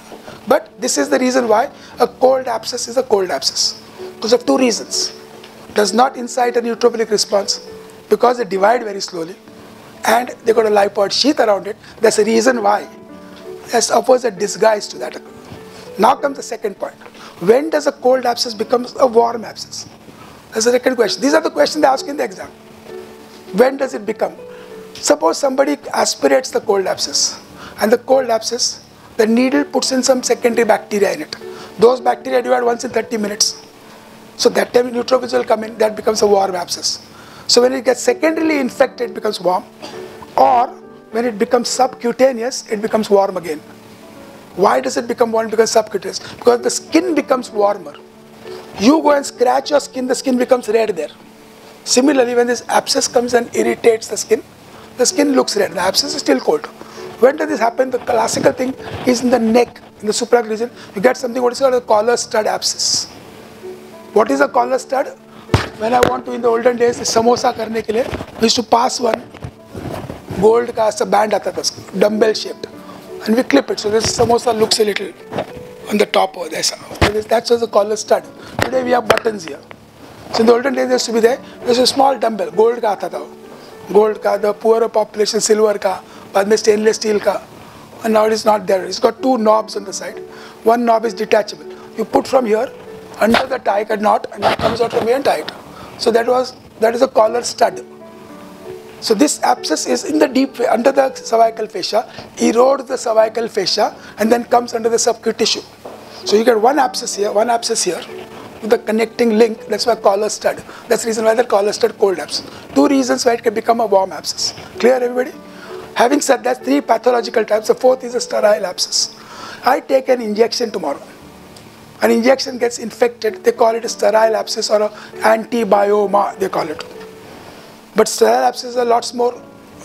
But this is the reason why a cold abscess is a cold abscess. Because of two reasons. Does not incite a neutrophilic response because they divide very slowly and they got a lipoid sheath around it. That's the reason why offers a disguise to that. Now comes the second point. When does a cold abscess become a warm abscess? That's the second question. These are the questions they ask in the exam. When does it become? Suppose somebody aspirates the cold abscess, and the cold abscess, the needle puts in some secondary bacteria in it. Those bacteria divide once in 30 minutes. So that time neutrophils will come in, that becomes a warm abscess. So when it gets secondarily infected, it becomes warm. Or when it becomes subcutaneous, it becomes warm again. Why does it become warm? Because subcutaneous. Because the skin becomes warmer. You go and scratch your skin, the skin becomes red there. Similarly, when this abscess comes and irritates the skin looks red. The abscess is still cold. When does this happen? The classical thing is in the neck, in the suprachiasmatic region. You get something what is called a collar stud abscess. What is a collar stud? When I want to, in the olden days, samosa karne ke liye, we used to pass one gold ka a band aata tha, dumbbell shaped, and we clip it. So this samosa looks a little on the top over there. So that's the collar stud. Today we have buttons here. So in the olden days there used to be there's a small dumbbell, gold ka aata tha. Gold ka, the poorer population, silver ka, बाद में stainless steel ka, and now it is not there. It's got two knobs on the side. One knob is detachable. You put from here under the tie knot, and it comes out from here and tie it. So that is a collar stud. So this abscess is in the deep under the cervical fascia, erodes the cervical fascia, and then comes under the subcutaneous tissue. So you get one abscess here, with the connecting link. That's why collar stud. That's the reason why the collar stud cold abscess. Two reasons why it can become a warm abscess. Clear, everybody? Having said that, three pathological types. The fourth is a sterile abscess. I take an injection tomorrow. An injection gets infected. They call it a sterile abscess or an antibioma. They call it. But sterile abscess are lots more.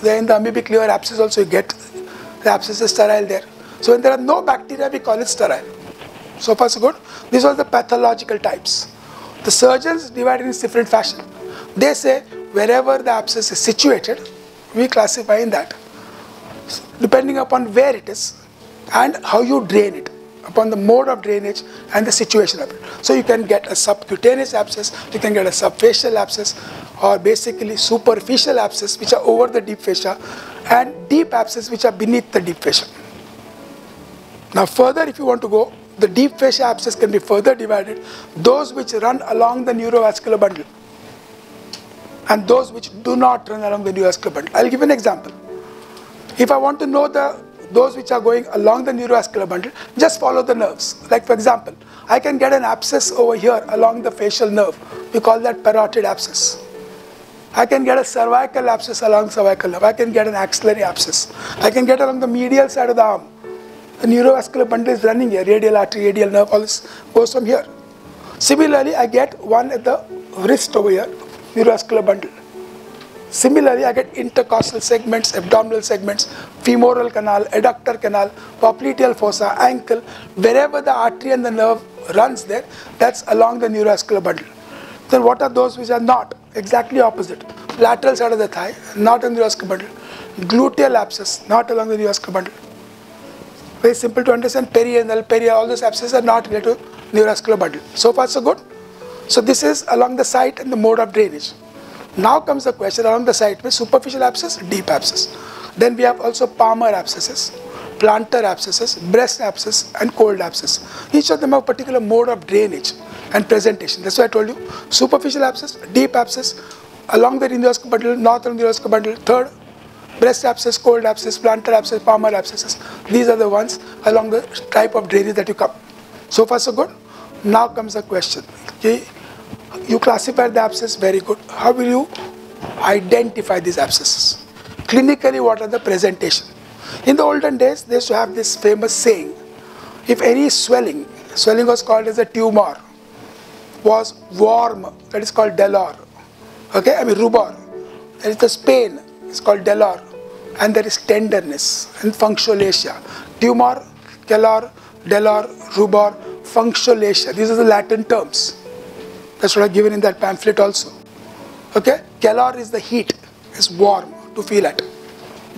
There in the amoebic liver abscess also you get the abscess is sterile there. So when there are no bacteria, we call it sterile. So far so good. These are the pathological types. The surgeons divide in different fashion. They say wherever the abscess is situated, we classify in that. Depending upon where it is and how you drain it, upon the mode of drainage and the situation of it. So you can get a subcutaneous abscess, you can get a subfacial abscess, or basically superficial abscess which are over the deep fascia, and deep abscess which are beneath the deep fascia. Now further, if you want to go, the deep fascia abscess can be further divided, those which run along the neurovascular bundle and those which do not run along the neurovascular bundle. I'll give an example. If I want to know those which are going along the neurovascular bundle, just follow the nerves. Like for example, I can get an abscess over here along the facial nerve. We call that parotid abscess. I can get a cervical abscess along cervical nerve. I can get an axillary abscess. I can get along the medial side of the arm. The neurovascular bundle is running here, radial artery, radial nerve, all this goes from here. Similarly, I get one at the wrist over here, neurovascular bundle. Similarly, I get intercostal segments, abdominal segments, femoral canal, adductor canal, popliteal fossa, ankle, wherever the artery and the nerve runs there, that's along the neurovascular bundle. Then what are those which are not? Exactly opposite. Lateral side of the thigh, not on the neurovascular bundle. Gluteal abscess, not along the neurovascular bundle. Very simple to understand. Perianal, all those abscesses are not related to neurovascular bundle. So far so good. So this is along the site and the mode of drainage. Now comes the question along the site with superficial abscess, deep abscess. Then we have also palmar abscesses, plantar abscesses, breast abscess, and cold abscess. Each of them have a particular mode of drainage and presentation. That's why I told you superficial abscess, deep abscess, along the neurovascular bundle, not along the neurovascular bundle. Third, breast abscess, cold abscess, plantar abscess, palmar abscesses. These are the ones along the type of drainage that you come. So far so good. Now comes the question. Okay. You classify the abscess, very good. How will you identify these abscesses? Clinically, what are the presentation? In the olden days, they used to have this famous saying, if any swelling was called as a tumor, was warm, that is called delor. Okay, rubor. There is the pain, it's called delor. And there is tenderness and functulatia. Tumor, calor, delor, rubor, functulatia. These are the Latin terms. That's what I've given in that pamphlet also. Okay? Calor is the heat, it's warm to feel at.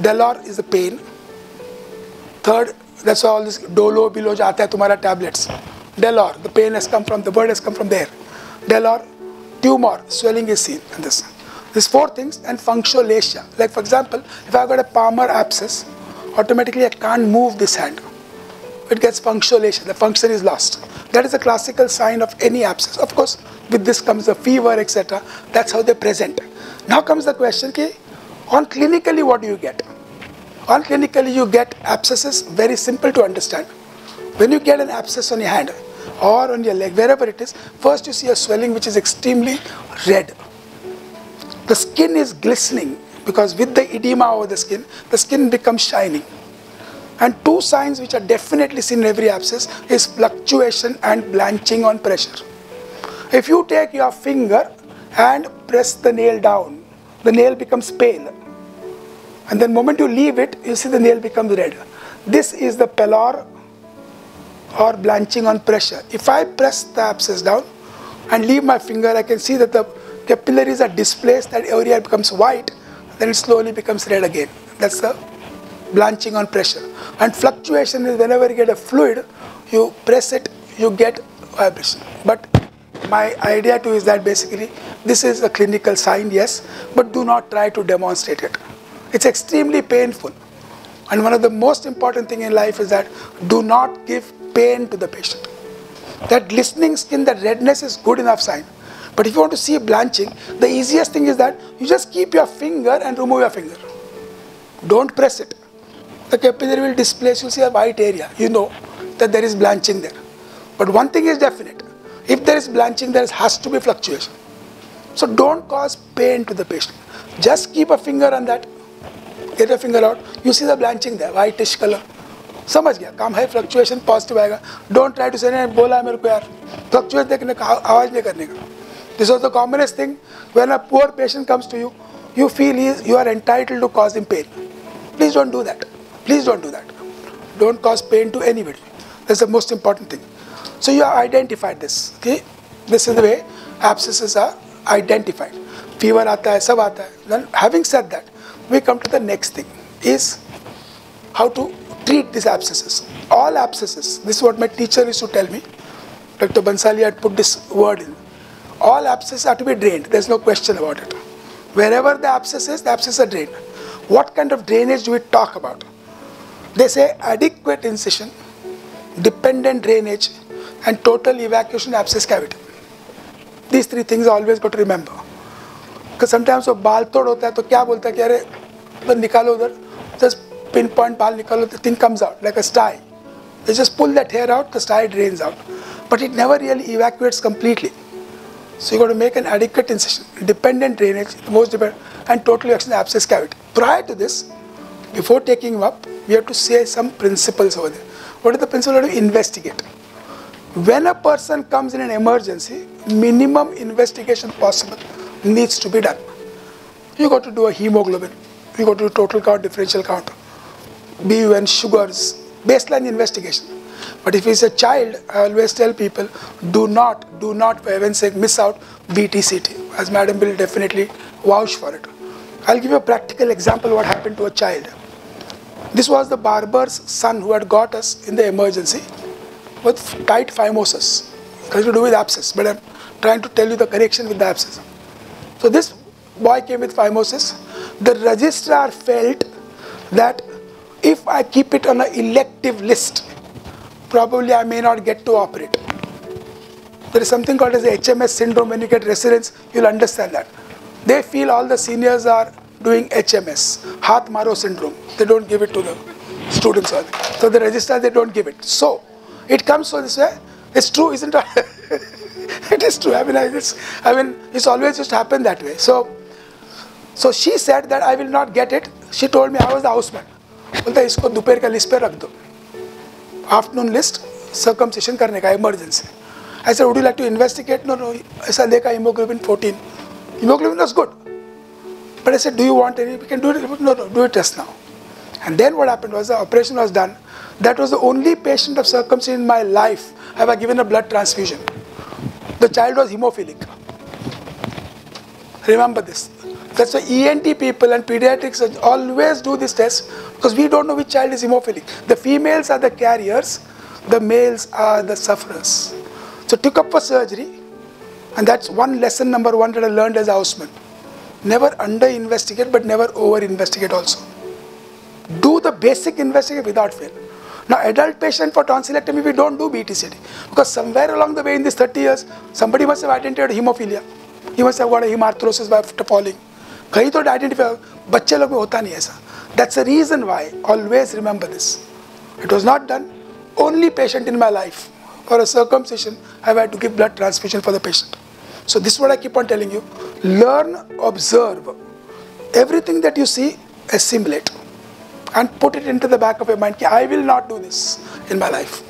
Delor is the pain. Third, that's why all this dolo, bilo, jata hai tumhara tablets. Delor, the pain has come from, the word has come from there. Delor, tumor, swelling is seen in this. These four things, and functulatia. Like for example, if I've got a palmar abscess, automatically I can't move this hand. it gets punctuation, the function is lost. That is a classical sign of any abscess. Of course, with this comes the fever, etc. That's how they present. Now comes the question, okay, on clinically what do you get? On clinically you get abscesses, very simple to understand. When you get an abscess on your hand or on your leg, wherever it is, first you see a swelling which is extremely red. The skin is glistening because with the edema over the skin becomes shining. And two signs which are definitely seen in every abscess is fluctuation and blanching on pressure. If you take your finger and press the nail down, the nail becomes pale. And then the moment you leave it, you see the nail becomes red. This is the pallor or blanching on pressure. If I press the abscess down and leave my finger, I can see that the capillaries are displaced, that area becomes white, then it slowly becomes red again. That's the blanching on pressure. And fluctuation is whenever you get a fluid, you press it, you get vibration. But my idea too is that basically this is a clinical sign, yes, but do not try to demonstrate it. It's extremely painful. And one of the most important thing in life is that do not give pain to the patient. That glistening skin, that redness is good enough sign. But if you want to see blanching, the easiest thing is that you just keep your finger and remove your finger. Don't press it. The capillary will displace, you'll see a white area. You know that there is blanching there. But one thing is definite. If there is blanching, there has to be fluctuation. So don't cause pain to the patient. Just keep a finger on that. Get your finger out. You see the blanching there, whitish color. समझ गया काम है fluctuation positive आएगा. Don't try to से नहीं बोला मेरे को यार फ्लक्चुएट देखने का आवाज नहीं करने का. This was the commonest thing when a poor patient comes to you you feel you are entitled to cause him pain. Please don't do that. Please don't do that. Don't cause pain to anybody. That's the most important thing. So you have identified this. Okay, this is the way abscesses are identified. Fever आता है, सब आता है. Then having said that, we come to the next thing is how to treat these abscesses. All abscesses. This is what my teacher used to tell me. Dr. Bansali had put this word in. All abscesses are to be drained. There's no question about it. Wherever the abscess is, the abscesses are drained. What kind of drainage do we talk about? They say adequate incision, dependent drainage, and total evacuation of abscess cavity. These three things are always got to remember. Because sometimes वो बाल तोड़ होता है तो क्या बोलता है कि अरे तो निकालो उधर, just pinpoint बाल निकालो, the thing comes out like a sty. They just pull that hair out, the sty drains out, but it never really evacuates completely. So you got to make an adequate incision, dependent drainage, the most dependent, and total evacuation of abscess cavity. Prior to this, before taking him up, we have to say some principles over there. What is the principle? We have to investigate. When a person comes in an emergency, minimum investigation possible needs to be done. You got to do a hemoglobin, you got to do total count, differential count, BUN, sugars, baseline investigation. But if it's a child, I always tell people, do not for heaven's sake miss out BT-CT, as madam will definitely vouch for it. I'll give you a practical example what happened to a child. This was the barber's son who had got us in the emergency with tight phimosis. It has to do with abscess, but I'm trying to tell you the correction with the abscess. So this boy came with phimosis. The registrar felt that if I keep it on an elective list, probably I may not get to operate. There is something called as the HMS syndrome. When you get residents, you'll understand that. They feel all the seniors are doing HMS, Haath Maro syndrome. They don't give it to the students. So the registrar, they don't give it. So it comes so this way. It's true, isn't it? It is true. I mean, it's always just happened that way. So she said that I will not get it. She told me I was the houseman. बोलता इसको दोपहर का list पे रख दो. Afternoon list, circumcision करने का emergency. I said, would you like to investigate? No. ऐसा देखा hemoglobin 14. Hemoglobin was good. But I said, do you want any? We can do it. No, do it just now. And then what happened was the operation was done. That was the only patient of circumcision in my life I have given a blood transfusion. The child was hemophilic. Remember this. That's why ENT people and pediatrics always do this test because we don't know which child is hemophilic. The females are the carriers, the males are the sufferers. So took up for surgery, and that's one lesson number one that I learned as a houseman. Never under-investigate, but never over-investigate also. Do the basic investigation without fail. Now adult patient for tonsillectomy, we don't do BTCD because somewhere along the way in these 30 years, somebody must have identified hemophilia. He must have got a hemarthrosis by after falling. कहीं तो identify, बच्चे लोग में होता नहीं ऐसा. That's the reason why, always remember this. It was not done. Only patient in my life, for a circumcision, I've had to give blood transfusion for the patient. So this is what I keep on telling you. Learn, observe. Everything that you see, assimilate. And put it into the back of your mind. I will not do this in my life.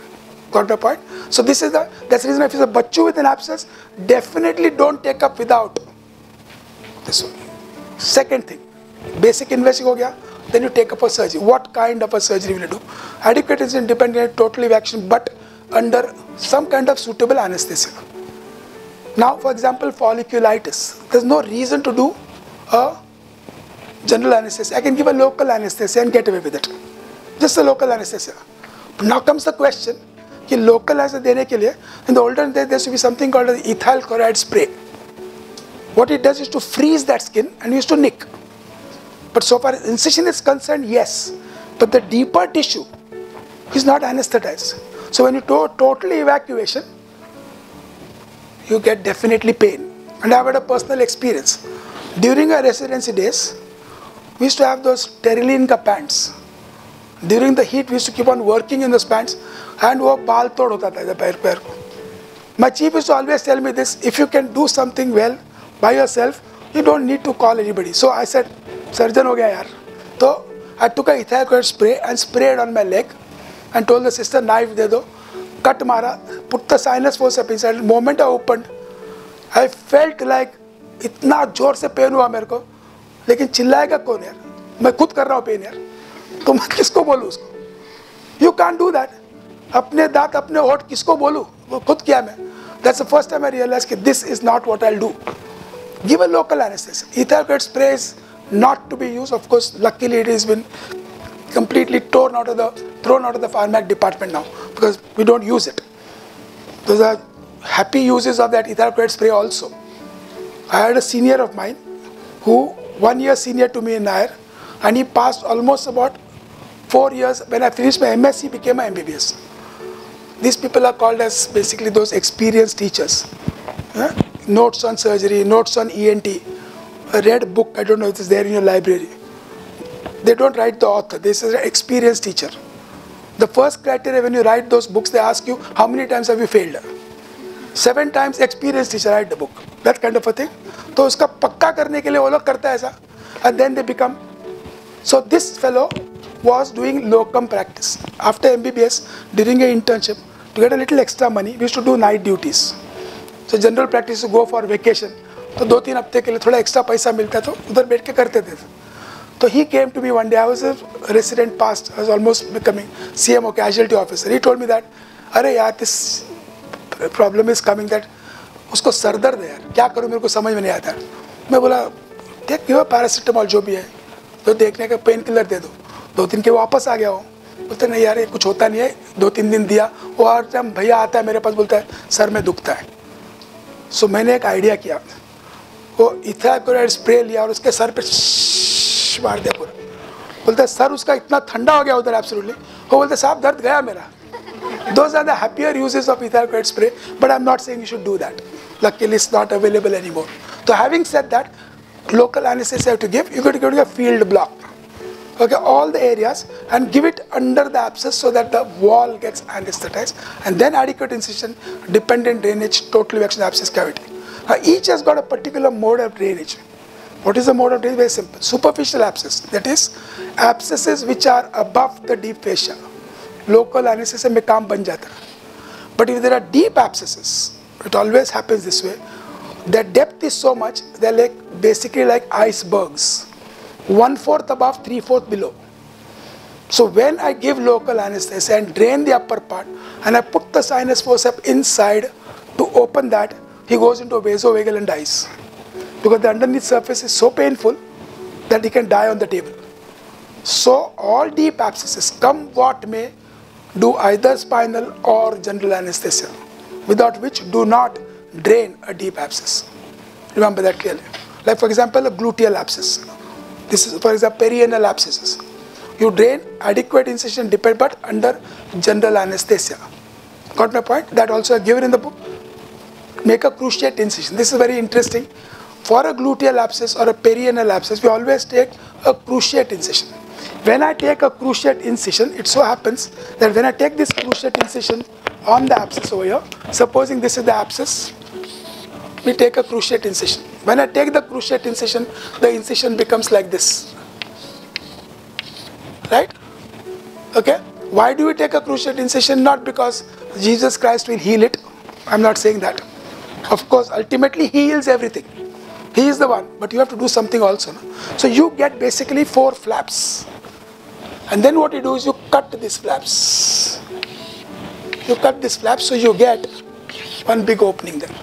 Got my point? So that's the reason if it's a bachu with an abscess, definitely don't take up without this one. Second thing, basic investigation ho gaya, then you take up a surgery. What kind of a surgery will you do? Adequate is independent, total evacuation, but under some kind of suitable anesthesia. Now, for example, folliculitis. There's no reason to do a general anesthesia. I can give a local anesthesia and get away with it. Just a local anesthesia. But now comes the question, कि local anesthesia देने के लिए, in the olden days there used to be something called an ethyl chloride spray. What it does is to freeze that skin and used to nick. But so far as incision is concerned, yes. But the deeper tissue is not anesthetized. So when you do total evacuation, you get definitely pain. And I've had a personal experience. During our residency days, we used to have those Terilene pants. During the heat, we used to keep on working in those pants, and wo baal tod hota tha pair ko. My chief used to always tell me this: if you can do something well by yourself, you don't need to call anybody. So I said, surgeon ho gaya yaar. So I took a ethyl chloride spray and sprayed on my leg, and told the sister, knife de do, cut mara, put the sinus forceps inside. The moment I opened, I felt like इतना जोर से pen हुआ मेरे को, लेकिन चिल्लाएगा कौन यार? मैं खुद कर रहा हूँ पेन यार, तो मैं किसको बोलूँ उसको? You can't do that. अपने दांत अपने होठ किसको बोलूँ? वो खुद किया मैं. That's the first time I realized that this is not what I'll do. Give a local anesthesia. Ethyl chloride spray is not to be used. Of course, luckily it has been completely thrown out of the pharmac department now because we don't use it. Those are happy uses of that ethyl chloride spray also. I had a senior of mine who 1 year senior to me in Nair, and he passed almost about 4 years. When I finished my MS, he became my MBBS. These people are called as basically those experienced teachers. Notes on surgery, notes on ENT, a red book, I don't know if it's there in your library. They don't write the author, this is an experienced teacher. The first criteria when you write those books, they ask you, how many times have you failed? 7 times experienced teacher write the book. That kind of a thing. तो उसका पक्का करने के लिए वो लोग करता है ऐसा. And then they become. So this fellow was doing locum practice. After MBBS, during an internship, to get a little extra money, we used to do night duties. So general practice to go for vacation. तो 2-3 हफ्ते के लिए थोड़ा extra पैसा मिलता तो उधर बैठ के करते थे. So he came to me one day. I was a resident past. I was almost becoming CMO casualty officer. He told me that, अरे यार this problem is coming that उसको सर दर्द है यार, क्या करूँ मेरे को समझ में नहीं आता. मैं बोला देख क्यों पैरासिटामोल जो भी है तो देखने का पेन किलर दे दो. 2 दिन के वापस आ गया हो. बोलते नहीं यार ये कुछ होता नहीं है. 2-3 दिन दिया. वो हर टाइम भैया आता है मेरे पास बोलता है सर में दुखता है. सो मैंने एक आइडिया किया. वो इथाइल क्लोराइड स्प्रे लिया और उसके सर पे मार दिया पूरा. बोलता है सर उसका इतना ठंडा हो गया उधर एब्सोल्युटली. वो बोलते साहब दर्द गया मेरा. Those are the happier uses of ethyl chloride spray, but I'm not saying you should do that. Luckily, it's not available anymore. So having said that, local anesthesia you have to give. You got to go to a field block. Okay, all the areas and give it under the abscess so that the wall gets anesthetized, and then adequate incision, dependent drainage, total evacuation abscess cavity. Now each has got a particular mode of drainage. What is the mode of drainage? Very simple. Superficial abscess, that is abscesses which are above the deep fascia. Local anesthesia में काम बन जाता है. But if there are deep abscesses, it always happens this way. Their depth is so much, they're like basically like icebergs. 1/4 above, 3/4 below. So when I give local anesthesia and drain the upper part, and I put the sinus forceps inside to open that, he goes into vasovagal and dies. Because the underneath surface is so painful that he can die on the table. So all deep abscesses, come what may, do either spinal or general anesthesia, without which do not drain a deep abscess. Remember that clearly. Like for example, a gluteal abscess. This is for example perianal abscesses. You drain, adequate incision depend, but under general anesthesia. Got my point? That also given in the book. Make a cruciate incision. This is very interesting. For a gluteal abscess or a perianal abscess, we always take a cruciate incision. When I take a cruciate incision, it so happens that when I take this cruciate incision on the abscess over here, supposing this is the abscess, we take a cruciate incision. When I take the cruciate incision, the incision becomes like this. Right? Okay? Why do we take a cruciate incision? Not because Jesus Christ will heal it. I'm not saying that. Of course, ultimately He heals everything. He is the one, but you have to do something also. No? So you get basically 4 flaps. And then what you do is you cut these flaps. You cut this flap, so you get one big opening there.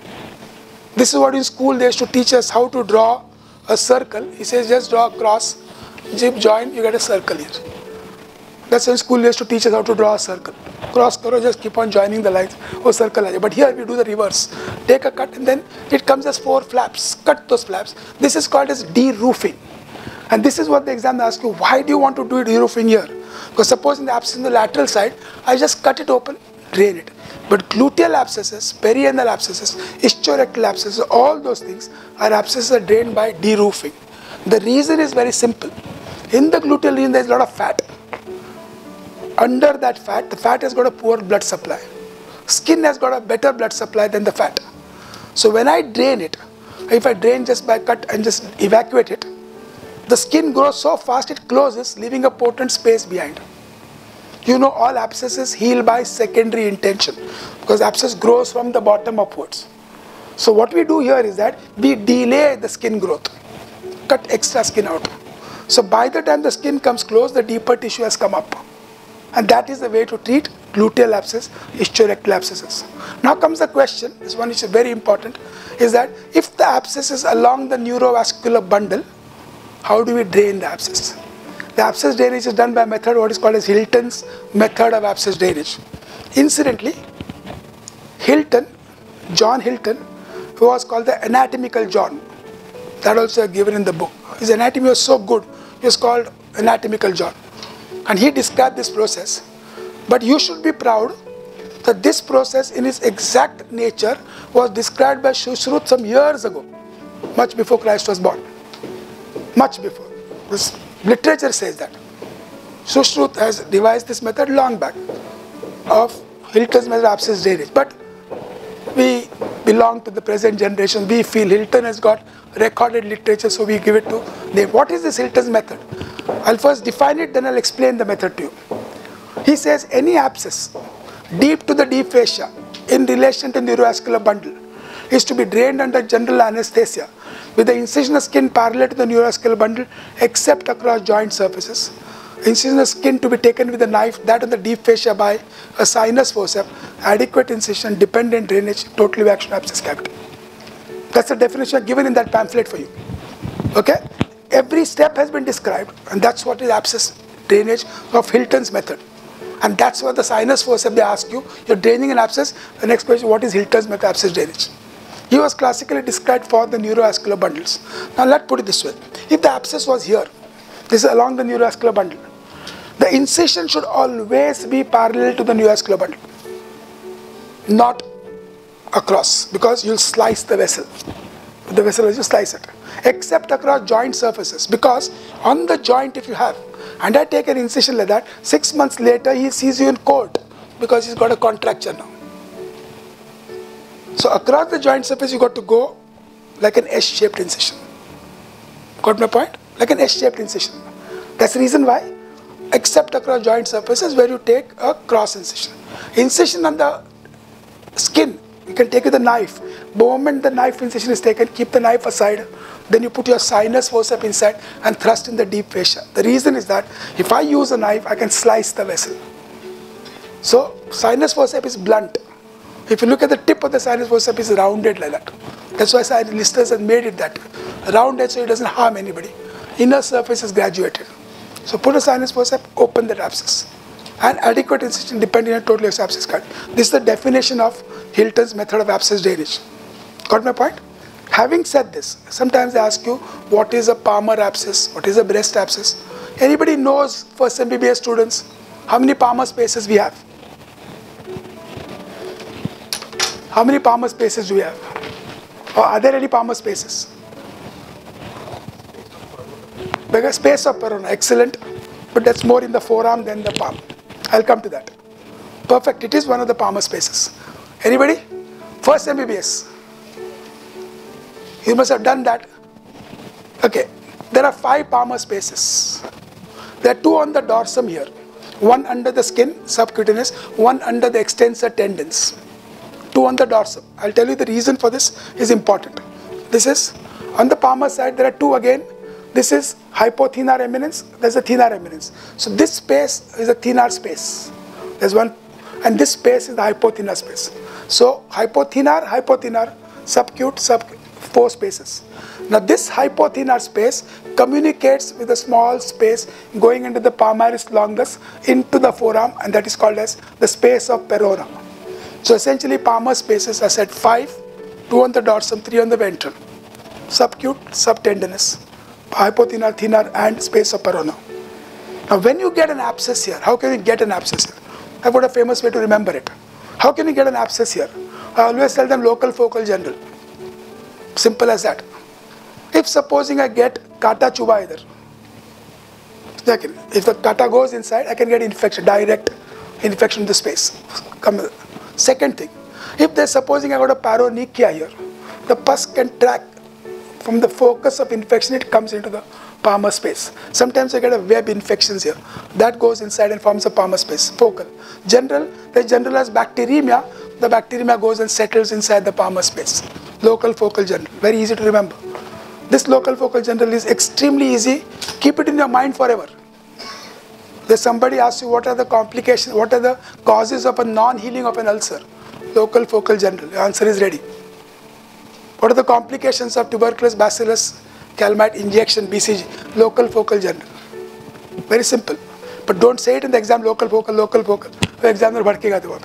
This is what in school they used to teach us how to draw a circle. He says just draw a cross, zip join, you get a circle here. That's when school used to teach us how to draw a circle. Cross karo, just keep on joining the lines. Oh, circle. But here we do the reverse. Take a cut and then it comes as 4 flaps. Cut those flaps. This is called as de-roofing. And this is what the exam asks you. Why do you want to do de-roofing here? Because suppose in the abscess on the lateral side, I just cut it open, drain it. But gluteal abscesses, perianal abscesses, ischiorectal abscesses, all those things are abscesses are drained by de-roofing. The reason is very simple. In the gluteal region there is a lot of fat. Under that fat, the fat has got a poor blood supply. Skin has got a better blood supply than the fat. So when I drain it, if I drain just by cut and just evacuate it, the skin grows so fast it closes, leaving a potent space behind. You know all abscesses heal by secondary intention because abscess grows from the bottom upwards. So what we do here is that we delay the skin growth, cut extra skin out. So by the time the skin comes close, the deeper tissue has come up. And that is the way to treat gluteal abscess, ischiorectal abscesses. Now comes the question, this one which is very important, is that if the abscess is along the neurovascular bundle, how do we drain the abscess? The abscess drainage is done by a method what is called as Hilton's method of abscess drainage. Incidentally, Hilton, John Hilton, who was called the anatomical John, that also given in the book. His anatomy was so good, he was called anatomical John. And he described this process. But you should be proud that this process in its exact nature was described by Sushruta some years ago, much before Christ was born. Much before. This literature says that. Sushruta has devised this method long back of Hilton's method of abscess drainage. But we belong to the present generation. We feel Hilton has got recorded literature, so we give it to name. What is this Hilton's method? I'll first define it, then I'll explain the method to you. He says any abscess deep to the deep fascia in relation to neurovascular bundle is to be drained under general anesthesia with the incisional skin parallel to the neurovascular bundle except across joint surfaces. Incisional skin to be taken with a knife, that on the deep fascia by a sinus forceps, adequate incision, dependent drainage, total evacuation of abscess cavity. That's the definition given in that pamphlet for you. Okay? Every step has been described, and that's what is abscess drainage of Hilton's method. And that's what the sinus forceps they ask you. You're draining an abscess. The next question, what is Hilton's method of abscess drainage? He was classically described for the neurovascular bundles. Now let's put it this way. If the abscess was here, this is along the neurovascular bundle, the incision should always be parallel to the neurovascular bundle, not across, because you'll slice the vessel. The vessel is you slice it. Except across joint surfaces, because on the joint if you have, and I take an incision like that, 6 months later he sees you in court because he's got a contracture now. So across the joint surface you got to go like an S-shaped incision. Got my point? Like an S-shaped incision. That's the reason why, except across joint surfaces where you take a cross incision. Incision on the skin, you can take with a knife. The moment the knife incision is taken, keep the knife aside. Then you put your sinus forceps inside and thrust in the deep fascia. The reason is that if I use a knife, I can slice the vessel. So sinus forceps is blunt. If you look at the tip of the sinus forceps, it's rounded like that. That's why sinus listers have made it that way. Rounded so it doesn't harm anybody. Inner surface is graduated. So put a sinus forceps, open that abscess. And adequate incision depending on total abscess cut. This is the definition of Hilton's method of abscess drainage. Got my point? Having said this, sometimes they ask you, what is a palmar abscess? What is a breast abscess? Anybody knows first MBBS students how many palmar spaces we have? How many palmar spaces do we have? Or are there any palmar spaces? Bigger space of Perona, excellent. But that's more in the forearm than the palm. I'll come to that. Perfect, it is one of the palmar spaces. Anybody? First MBBS. You must have done that. Okay, there are 5 palmar spaces. There are 2 on the dorsum here. 1 under the skin, subcutaneous, 1 under the extensor tendons. 2 on the dorsum. I'll tell you the reason for this is important. This is, on the palmar side, there are 2 again. This is hypothenar eminence, there's a thenar eminence. So this space is a thenar space. There's one, and this space is the hypothenar space. So hypothenar, subcute, 4 spaces. Now this hypothenar space communicates with a small space going into the palmaris longus into the forearm, and that is called as the space of Perona. So essentially palmar spaces are said 5, 2 on the dorsum, 3 on the ventral. Subcute, subtendinous, hypothenar, thenar, and space of Perona. Now when you get an abscess here, how can you get an abscess here? I've got a famous way to remember it. How can you get an abscess here? I always tell them local focal general. Simple as that. If supposing I get kata chuba either, if the kata goes inside, I can get infection, direct infection in the space. Second thing, if they're supposing I got a paronychia here, the pus can track from the focus of infection, it comes into the palmar space. Sometimes I get a web infections here. That goes inside and forms a palmar space, focal. General, the general has bacteremia, the bacteremia goes and settles inside the palmar space. Local focal general, very easy to remember. This local focal general is extremely easy. Keep it in your mind forever. If somebody asks you what are the complications, what are the causes of a non-healing of an ulcer, local focal general, the answer is ready. What are the complications of tuberculous bacillus calmette injection, BCG, local focal general. Very simple. But don't say it in the exam, local focal, local focal. The examiner bhadkega de wahan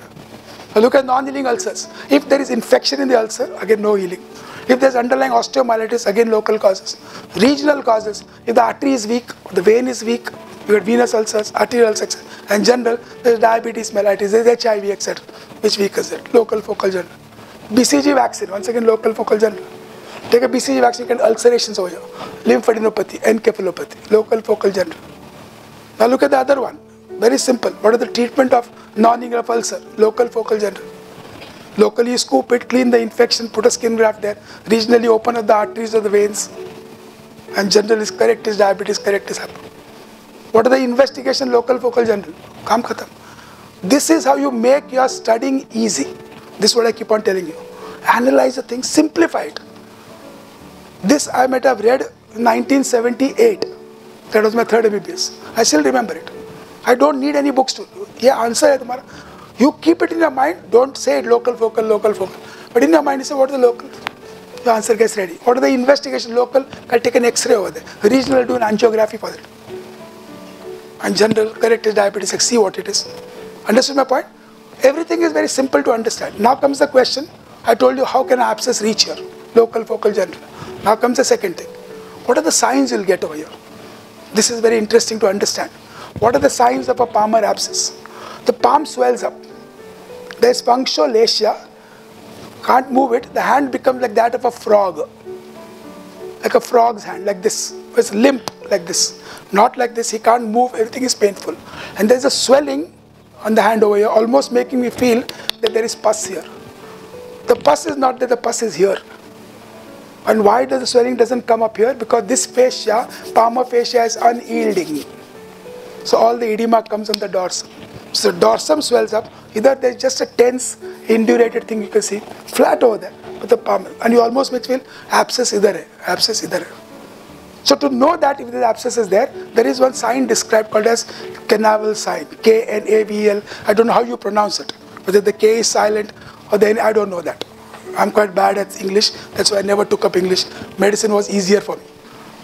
pe. Look at non-healing ulcers. If there is infection in the ulcer, again no healing. If there's underlying osteomyelitis, again local causes. Regional causes, if the artery is weak, the vein is weak, you get venous ulcers, arterial ulcers, and general, there's diabetes mellitus, there's HIV, etc. Which weakens it? Local focal general. BCG vaccine, once again local focal general. Take a BCG vaccine, you get ulcerations over here. Lymphadenopathy, encephalopathy, local focal general. Now look at the other one. Very simple. What is the treatment of non-healing of ulcer? Local focal general. Locally scoop it, clean the infection, put a skin graft there. Regionally open up the arteries or the veins. And general is correct, is diabetes correct, is happen. What are the investigation? Local focal general. Kaam khatam. This is how you make your studying easy. This is what I keep on telling you. Analyze the thing, simplify it. This I might have read in 1978. That was my third MBBS. I still remember it. I don't need any books to. Yeah, answer hai tumhara. You keep it in your mind. Don't say it local focal, local focal. But in your mind, you say what is the local? The answer gets ready. What are the investigation? Local, I'll take an X-ray over there. Regional, do an angiography for it. And general, correct is diabetes. See what it is. Understood my point? Everything is very simple to understand. Now comes the question. I told you how can an abscess reach here? Local focal general. Now comes the second thing. What are the signs you'll get over here? This is very interesting to understand. What are the signs of a palmar abscess? The palm swells up. There is punctulatia. Can't move it. The hand becomes like that of a frog. Like a frog's hand, like this. It's limp, like this. Not like this. He can't move. Everything is painful. And there's a swelling on the hand over here, almost making me feel that there is pus here. The pus is not there. The pus is here. And why does the swelling doesn't come up here? Because this fascia, palmar fascia, is unyielding. So all the edema comes on the dorsum. So the dorsum swells up. Either there's just a tense, indurated thing you can see, flat over there, with the palmar. And you almost may feel abscess idhar hai, abscess idhar hai. So to know that if the abscess is there is one sign described called as Knavel sign, K-N-A-V-E-L. I don't know how you pronounce it. Whether the K is silent or the N, I don't know that. I'm quite bad at English, that's why I never took up English. Medicine was easier for me.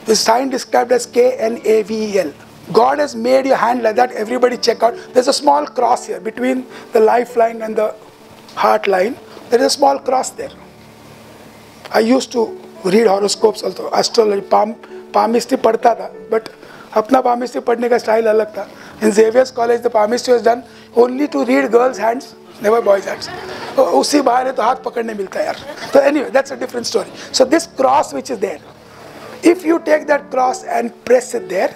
The sign described as K-N-A-V-E-L. God has made your hand like that, everybody check out. There's a small cross here between the lifeline and the heart line. There is a small cross there. I used to read horoscopes also, astrology, palmistry padhta tha, but अपना palmistry पढ़ने का style अलग था. In Xavier's College, the palmistry was done only to read girls' hands, never boys' hands. उसी बाहर है तो हाथ पकड़ने मिलता है यार. So anyway, that's a different story. So this cross which is there, if you take that cross and press it there,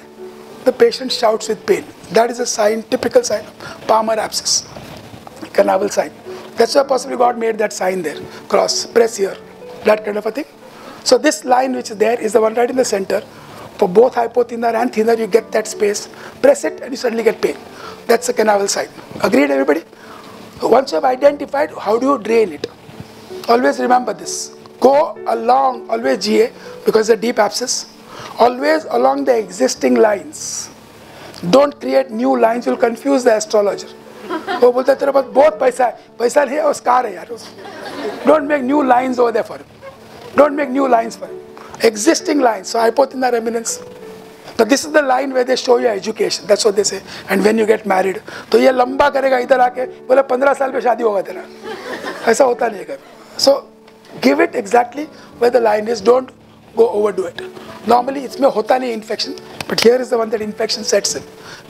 the patient shouts with pain. That is a sign, typical sign of palmar abscess, canaval sign. That's why possibly God made that sign there, cross, press here, that kind of a thing. So this line which is there is the one right in the center. For both hypothenor and thinner, you get that space. Press it and you suddenly get pain. That's a canaval sign. Agreed, everybody? Once you have identified, how do you drain it? Always remember this. Go along, always GA, because it's a deep abscess. Always along the existing lines. Don't create new lines, you'll confuse the astrologer. वो बोलता है तेरे पास बहुत पैसा है, पैसा नहीं है और scar है यार. Don't make new lines over there for him. Don't make new lines for him. Existing lines, so hypothenar eminence. So this is the line where they show you education. That's what they say. And when you get married, तो ये लंबा करेगा इधर आके बोले 15 साल पे शादी होगा तेरा. ऐसा होता नहीं है कभी. So give it exactly where the line is. Don't go overdo it. Normally इसमें होता नहीं infection, but here is the one that infection sets in.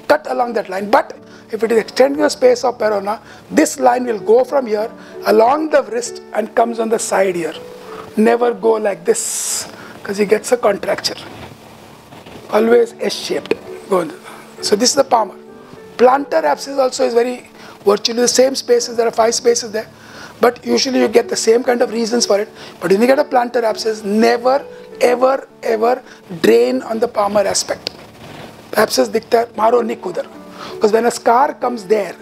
Cut along that line. But if it is extending the space of perona, this line will go from here along the wrist and comes on the side here. Never go like this, because he gets a contracture. Always S-shaped. So this is the palmar. Plantar abscess also is virtually the same spaces. There are 5 spaces there. But usually you get the same kind of reasons for it. But when you get a plantar abscess, never, ever, ever drain on the palmar aspect. Abscess dikhta hai, maro nahi kudar. Because when a scar comes there,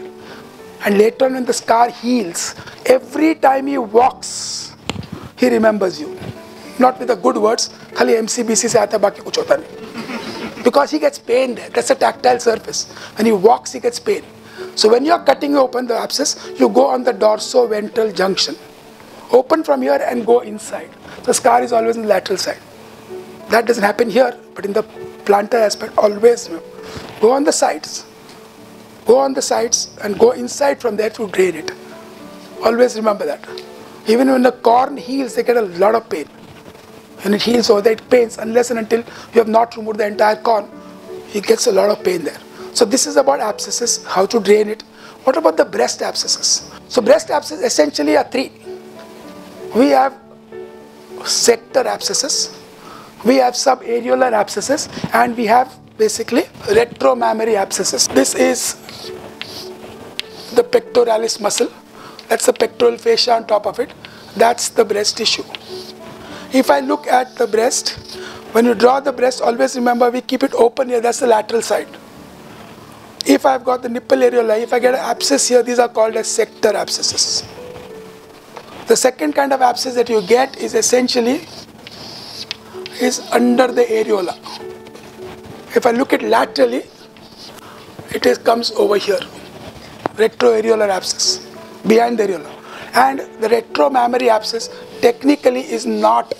and later on when the scar heals, every time he walks, he remembers you. Not with the good words, khali MCBC se aata hai, baki kuch hota nahi. Because he gets pain there. That's a tactile surface. When he walks, he gets pain. So when you are cutting open the abscess, you go on the dorsoventral junction. Open from here and go inside. The scar is always on the lateral side. That doesn't happen here, but in the plantar aspect, always go on the sides. Go on the sides and go inside from there to drain it. Always remember that. Even when the corn heals, they get a lot of pain. When it heals over there, it pains unless and until you have not removed the entire corn. It gets a lot of pain there. So this is about abscesses, how to drain it. What about the breast abscesses? So breast abscesses essentially are 3. We have sector abscesses, we have subareolar abscesses, and we have basically retromammary abscesses. This is the pectoralis muscle. That's the pectoral fascia on top of it. That's the breast tissue. If I look at the breast, when you draw the breast, always remember we keep it open here. That's the lateral side. If I've got the nipple areola, if I get an abscess here, these are called as sector abscesses. The second kind of abscess that you get is essentially under the areola. If I look at laterally, comes over here. Retroareolar abscess, behind the areola. And the retromammary abscess technically is not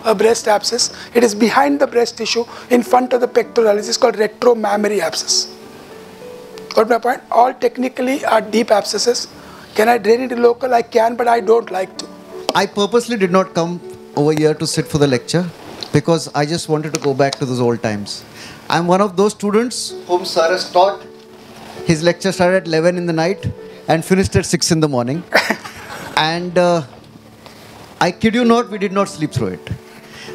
a breast abscess. It is behind the breast tissue in front of the pectoralis. It's called retromammary abscess. Got my point? All technically are deep abscesses. Can I drain it local? I can, but I don't like to. I purposely did not come over here to sit for the lecture because I just wanted to go back to those old times. I'm one of those students whom sir has taught. His lecture started at 11 in the night and finished at 6 in the morning. And I kid you not, we did not sleep through it.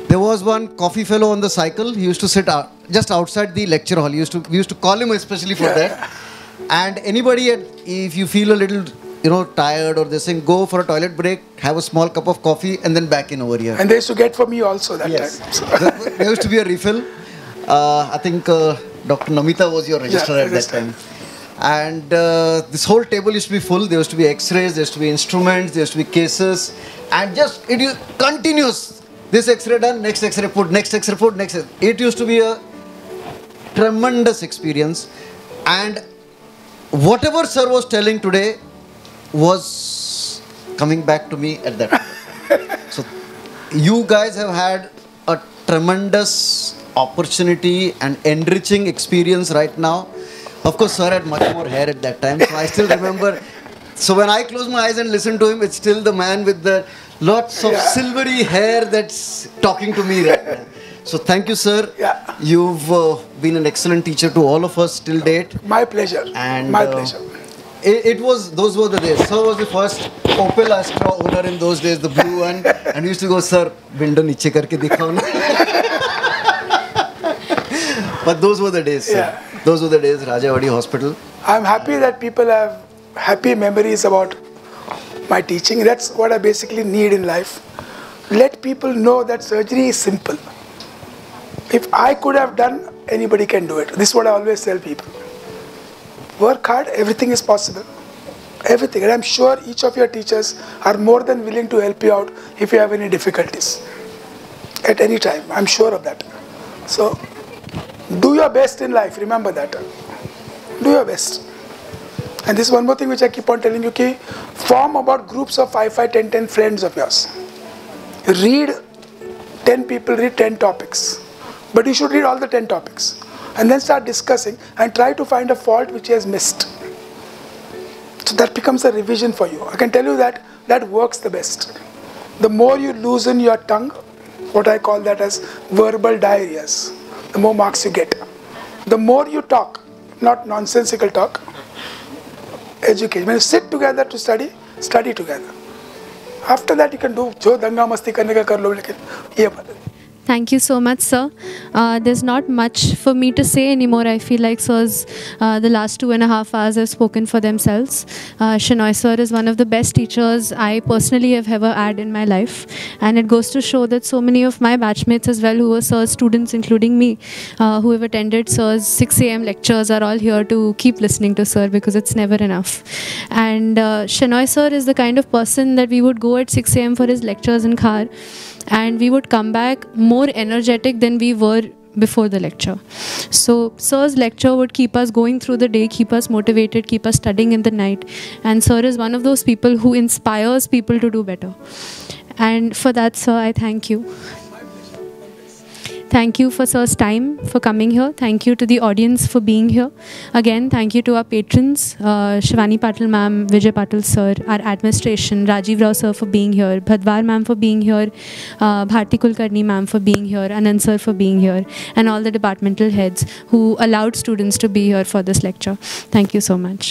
There was one coffee fellow on the cycle. He used to sit just outside the lecture hall. We used to call him especially for that. And anybody, if you feel a little, tired or this thing, go for a toilet break, have a small cup of coffee, and then back in over here. And they used to get for me also that time. So. There used to be a refill. I think Dr. Namita was your registrar at that time. And this whole table used to be full. There used to be X-rays, there used to be instruments, there used to be cases. And just, it is continuous. This X-ray done, next X-ray put, next X-ray put, next X-ray. It used to be a tremendous experience. And whatever sir was telling today was coming back to me at that time. So you guys have had a tremendous opportunity and enriching experience right now. Of course, sir had much more hair at that time. So I still remember. So when I close my eyes and listen to him, it's still the man with the lots of silvery hair that's talking to me right now. So thank you, sir. Yeah. You've been an excellent teacher to all of us till date. My pleasure. And My pleasure. Those were the days. Sir was the first Opel Astra owner in those days, the blue one. And we used to go, sir, window niche karke dikhao na. But those were the days, sir. Yeah. Those were the days, Rajawadi Hospital. I'm happy that people have happy memories about my teaching. That's what I basically need in life. Let people know that surgery is simple. If I could have done, anybody can do it. This is what I always tell people. Work hard, everything is possible. Everything. And I'm sure each of your teachers are more than willing to help you out if you have any difficulties. At any time. I'm sure of that. So, do your best in life. Remember that. Do your best. And this is one more thing which I keep on telling you. Okay, form about groups of 5, 10 friends of yours. Read 10 people, read 10 topics. But you should read all the 10 topics. And then start discussing and try to find a fault which he has missed. So that becomes a revision for you. I can tell you that that works the best. The more you loosen your tongue, what I call that as verbal diarrheas, the more marks you get. The more you talk, not nonsensical talk, educate. When you sit together to study, study together. After that you can do jo danga masti karne ka kar lo, lekin ye baat. Thank you so much, sir. There's not much for me to say anymore. I feel like sir's the last 2.5 hours have spoken for themselves. Shenoy sir is one of the best teachers I personally have ever had in my life. And it goes to show that so many of my batchmates as well, who were sir's students, including me, who have attended sir's 6 a.m. lectures, are all here to keep listening to sir, because it's never enough. And Shenoy sir is the kind of person that we would go at 6 a.m. for his lectures in Khar, and we would come back more energetic than we were before the lecture. So sir's lecture would keep us going through the day, keep us motivated, keep us studying in the night. And sir is one of those people who inspires people to do better. And for that, sir, I thank you. Thank you for sir's time, for coming here. Thank you to the audience for being here. Again, thank you to our patrons, Shivani Patil ma'am, Vijay Patil sir, our administration, Rajiv Rao sir for being here, Bhadwar ma'am for being here, Bharti Kulkarni ma'am for being here, Anand sir for being here, and all the departmental heads who allowed students to be here for this lecture. Thank you so much.